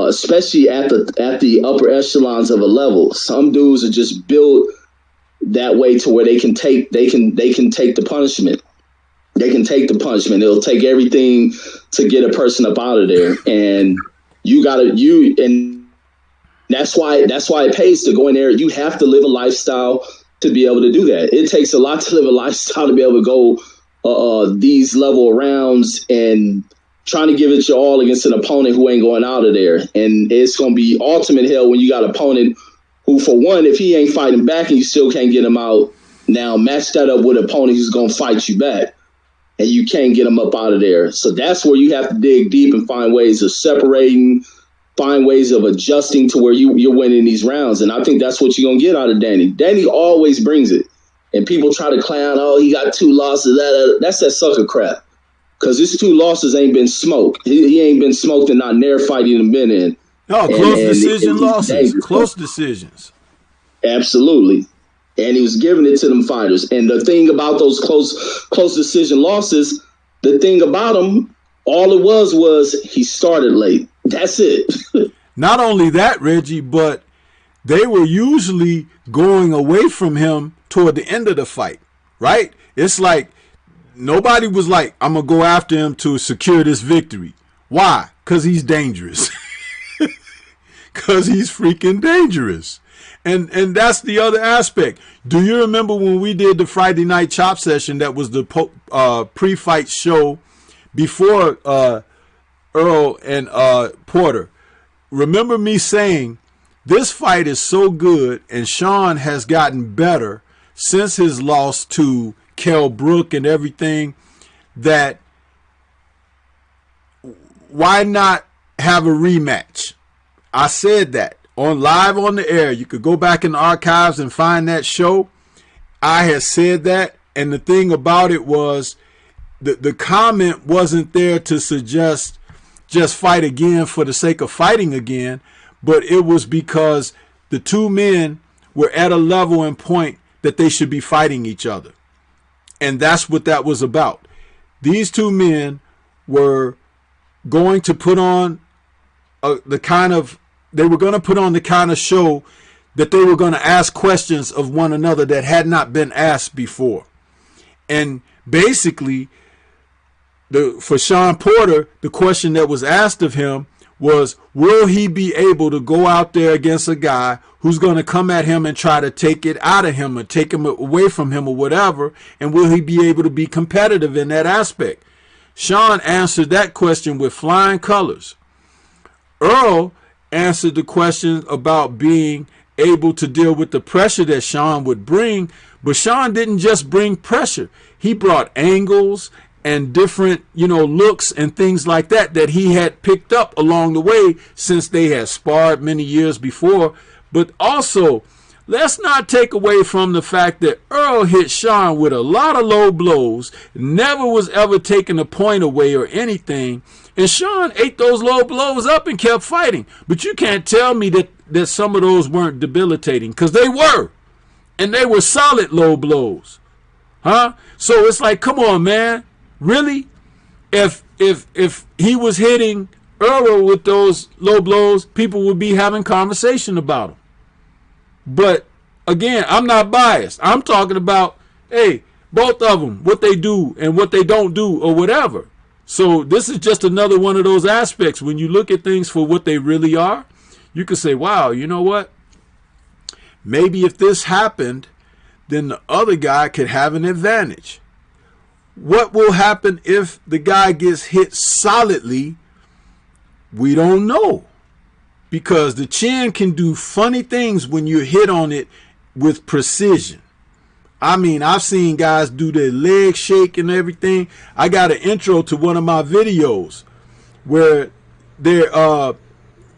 S2: Especially at the upper echelons of a level. Some dudes are just built that way to where they can take the punishment. They can take the punishment. It'll take everything to get a person up out of there. And and that's why it pays to go in there. You have to live a lifestyle to be able to do that. It takes a lot to live a lifestyle to be able to go these level rounds and trying to give it your all against an opponent who ain't going out of there. And it's going to be ultimate hell when you got an opponent who, for one, if he ain't fighting back and you still can't get him out, now match that up with an opponent who's going to fight you back, and you can't get him up out of there. So that's where you have to dig deep and find ways of separating, find ways of adjusting to where you're winning these rounds. And I think that's what you're going to get out of Danny. Danny always brings it. And people try to clown, oh, he got 2 losses. That's that sucker crap. Because his 2 losses ain't been smoked. He ain't been smoked and not near fight he done been in.
S1: No, close decision losses. Close decisions.
S2: Absolutely. And he was giving it to them fighters. And the thing about those close decision losses, the thing about them, all it was he started late. That's it.
S1: Not only that, Reggie, but they were usually going away from him toward the end of the fight, right? It's like nobody was like, I'm going to go after him to secure this victory. Why? Because he's dangerous. Because he's freaking dangerous. And that's the other aspect. Do you remember when we did the Friday night chop session that was the pre-fight show before Earl and Porter? Remember me saying this fight is so good and Sean has gotten better since his loss to Kell Brook and everything, that why not have a rematch? I said that on live on the air. You could go back in the archives and find that show. I had said that, and the thing about it was the comment wasn't there to suggest just fight again for the sake of fighting again, but it was because the two men were at a level and point that they should be fighting each other. And that's what that was about. These two men were going to put on the kind of show that they were going to ask questions of one another that had not been asked before. And basically, for Sean Porter, the question that was asked of him was, will he be able to go out there against a guy who's going to come at him and try to take it out of him or take him away from him or whatever, and will he be able to be competitive in that aspect? Sean answered that question with flying colors. Earl answered the question about being able to deal with the pressure that Sean would bring, but Sean didn't just bring pressure. He brought angles and different, looks and things like that he had picked up along the way since they had sparred many years before. But also, let's not take away from the fact that Earl hit Sean with a lot of low blows, never was ever taking a point away or anything. And Sean ate those low blows up and kept fighting. But you can't tell me that some of those weren't debilitating, because they were. And they were solid low blows. Huh? So it's like, come on, man. Really? If he was hitting Earl with those low blows, people would be having conversation about him. But again, I'm not biased. I'm talking about, hey, both of them, what they do and what they don't do or whatever. So this is just another one of those aspects. When you look at things for what they really are, you can say, wow, you know what? Maybe if this happened, then the other guy could have an advantage. What will happen if the guy gets hit solidly? We don't know. Because the chin can do funny things when you hit on it with precision. I mean, I've seen guys do their leg shake and everything. I got an intro to one of my videos where they're,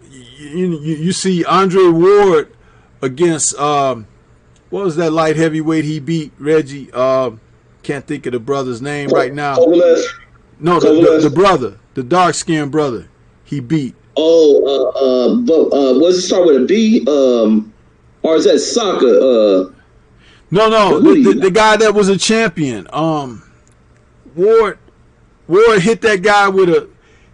S1: you see Andre Ward against, what was that light heavyweight he beat, Reggie? Can't think of the brother's name right now. No, the brother, the dark-skinned brother he beat.
S2: Was it start with a B? Or is that soccer?
S1: No, the guy that was a champion. Ward hit that guy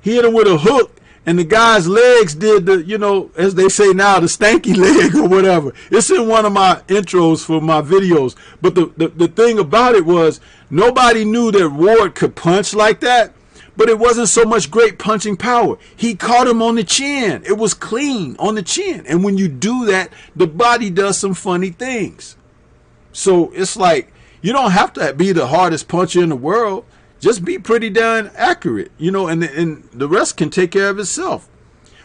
S1: hit him with a hook, and the guy's legs did the, you know, as they say now, the stanky leg or whatever. It's in one of my intros for my videos. But the thing about it was, nobody knew that Ward could punch like that. But it wasn't so much great punching power. He caught him on the chin. It was clean on the chin. And when you do that, the body does some funny things. So it's like, you don't have to be the hardest puncher in the world. Just be pretty darn accurate, you know, and the rest can take care of itself.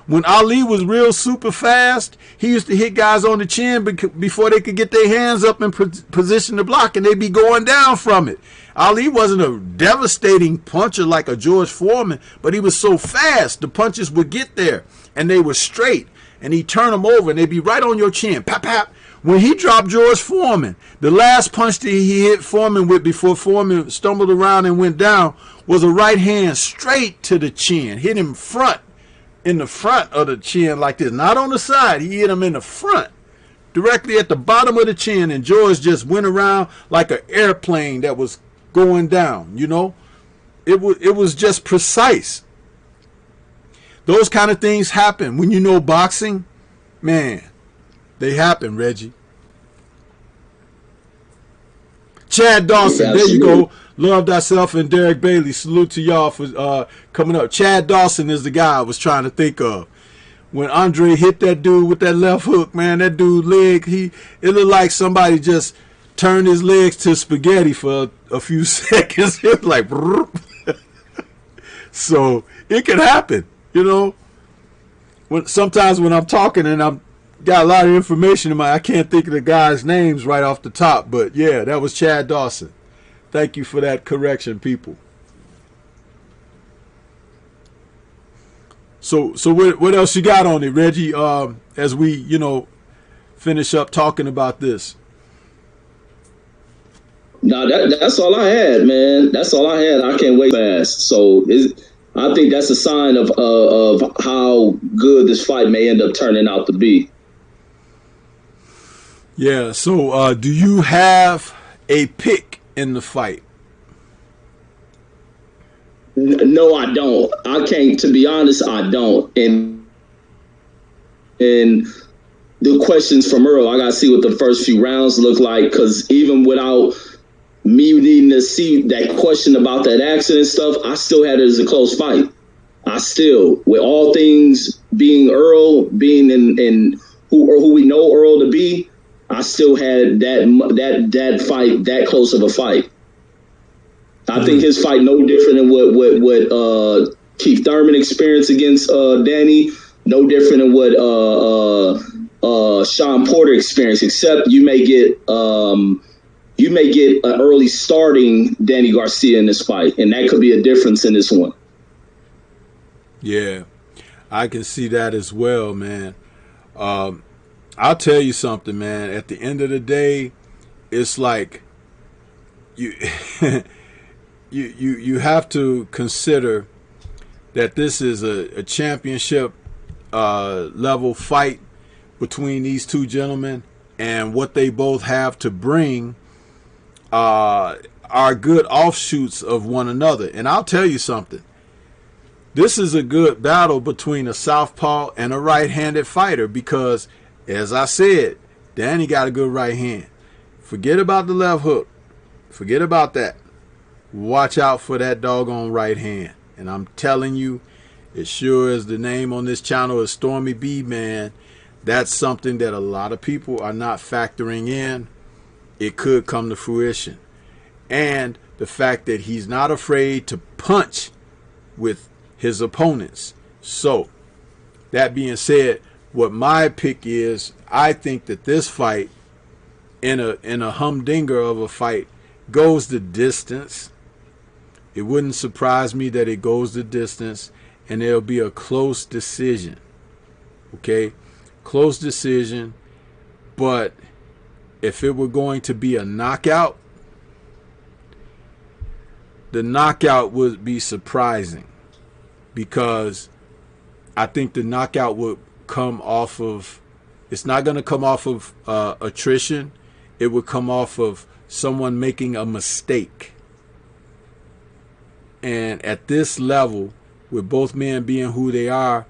S1: When Ali was real super fast, he used to hit guys on the chin before they could get their hands up in position to block, and they'd be going down from it. Ali wasn't a devastating puncher like a George Foreman, but he was so fast, the punches would get there, and they were straight, and he'd turn them over, and they'd be right on your chin. Pap, pap. When he dropped George Foreman, the last punch that he hit Foreman with before Foreman stumbled around and went down was a right hand straight to the chin. Hit him in the front of the chin like this, not on the side. He hit him in the front, directly at the bottom of the chin, and George just went around like an airplane that was going down, you know. It was just precise. Those kind of things happen when you know boxing. Man, they happen, Reggie. Chad Dawson, there you go. Love Thyself and Derek Bailey. Salute to y'all for coming up. Chad Dawson is the guy I was trying to think of. When Andre hit that dude with that left hook, man, that dude's leg, it looked like somebody just turned his legs to spaghetti for a few seconds. It was like, so it can happen, you know. Sometimes when I'm talking and I'm got a lot of information I can't think of the guys' names right off the top, but yeah, that was Chad Dawson. Thank you for that correction, people. So what else you got on it, Reggie? As we, you know, finish up talking about this.
S2: No, that's all I had, man. That's all I had. I can't wait fast. So I think that's a sign of how good this fight may end up turning out to be.
S1: Yeah. So do you have a pick in the fight?
S2: No, I don't. I can't. To be honest, I don't. And the questions from Earl, I gotta see what the first few rounds look like. Because even without me needing to see that question about that accident stuff, I still had it as a close fight. I still, with all things being Earl, being in who we know Earl to be, I still had that fight that close of a fight. I think his fight no different than what Keith Thurman experienced against Danny. No different than what Sean Porter experienced, except you may get an early starting Danny Garcia in this fight, and that could be a difference in this one.
S1: Yeah, I can see that as well, man. I'll tell you something, man. At the end of the day, it's like you you have to consider that this is a championship level fight between these two gentlemen, and what they both have to bring. are good offshoots of one another. And I'll tell you something. This is a good battle between a southpaw and a right-handed fighter because, as I said, Danny got a good right hand. Forget about the left hook. Forget about that. Watch out for that doggone right hand. And I'm telling you, as sure as the name on this channel is STORMYBMAN, that's something that a lot of people are not factoring in. It could come to fruition. And the fact that he's not afraid to punch with his opponents. So, that being said, what my pick is, I think that this fight, in a humdinger of a fight, goes the distance. It wouldn't surprise me that it goes the distance, and there'll be a close decision. Okay? Close decision. But if it were going to be a knockout, the knockout would be surprising, because I think the knockout would come off of, it's not going to come off of attrition. It would come off of someone making a mistake. And at this level, with both men being who they are,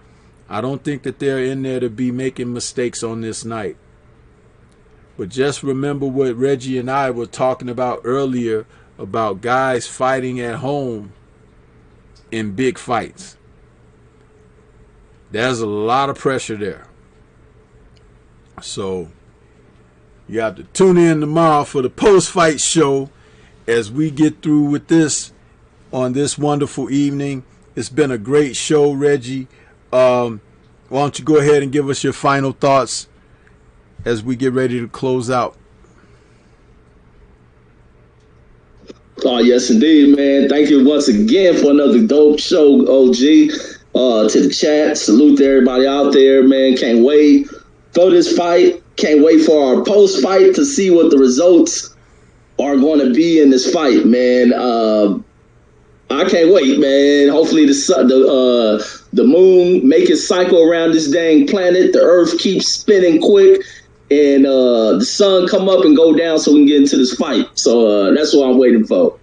S1: I don't think that they're in there to be making mistakes on this night. But just remember what Reggie and I were talking about earlier about guys fighting at home in big fights. There's a lot of pressure there. So you have to tune in tomorrow for the post-fight show as we get through with this on this wonderful evening. It's been a great show, Reggie. Why don't you go ahead and give us your final thoughts as we get ready to close out?
S2: Oh, yes, indeed, man. Thank you once again for another dope show, OG. To the chat, salute to everybody out there, man. Can't wait for this fight. Can't wait for our post-fight to see what the results are going to be in this fight, man. I can't wait, man. Hopefully the moon make its cycle around this dang planet. The earth keeps spinning quick, and the sun come up and go down so we can get into this fight. So that's what I'm waiting for.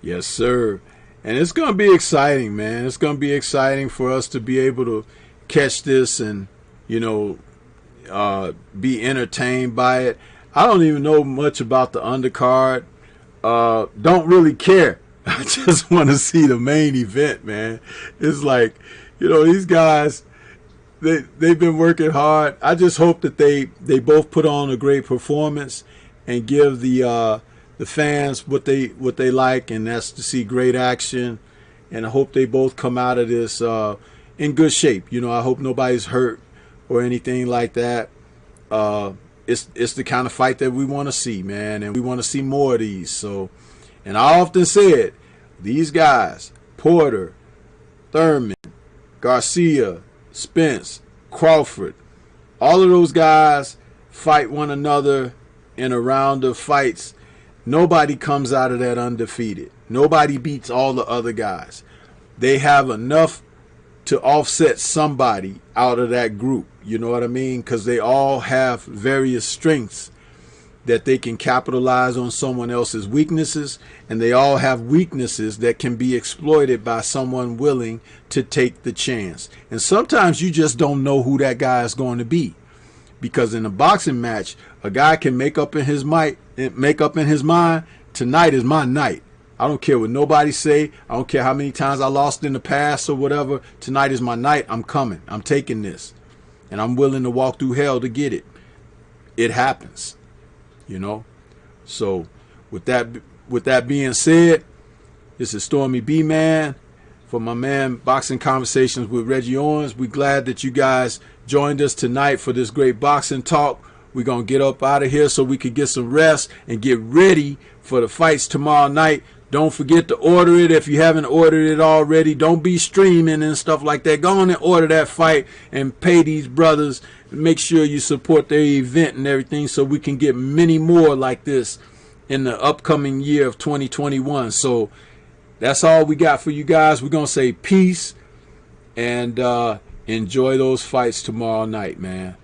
S1: Yes, sir. And it's going to be exciting, man. It's going to be exciting for us to be able to catch this and, you know, be entertained by it. I don't even know much about the undercard. Don't really care. I just want to see the main event, man. It's like, you know, these guys, they've been working hard. I just hope that they both put on a great performance and give the fans what they like, and that's to see great action. And I hope they both come out of this in good shape. You know, I hope nobody's hurt or anything like that. It's the kind of fight that we want to see, man, and we want to see more of these. So, and I often said, these guys, Porter, Thurman, Garcia, Spence, Crawford, all of those guys fight one another in a round of fights. Nobody comes out of that undefeated. Nobody beats all the other guys. They have enough to offset somebody out of that group. You know what I mean? Because they all have various strengths that they can capitalize on someone else's weaknesses, and they all have weaknesses that can be exploited by someone willing to take the chance. And sometimes you just don't know who that guy is going to be, because in a boxing match, a guy can make up in his mind, tonight is my night. I don't care what nobody say. I don't care how many times I lost in the past or whatever. Tonight is my night. I'm coming. I'm taking this, and I'm willing to walk through hell to get it. It happens. You know, so with that being said, this is STORMYBMAN for my man Boxing Conversations with Reggie Owens. We're glad that you guys joined us tonight for this great boxing talk. We're gonna get up out of here so we can get some rest and get ready for the fights tomorrow night. Don't forget to order it if you haven't ordered it already. Don't be streaming and stuff like that. Go on and order that fight and pay these brothers. Make sure you support their event and everything so we can get many more like this in the upcoming year of 2021. So that's all we got for you guys. We're going to say peace and enjoy those fights tomorrow night, man.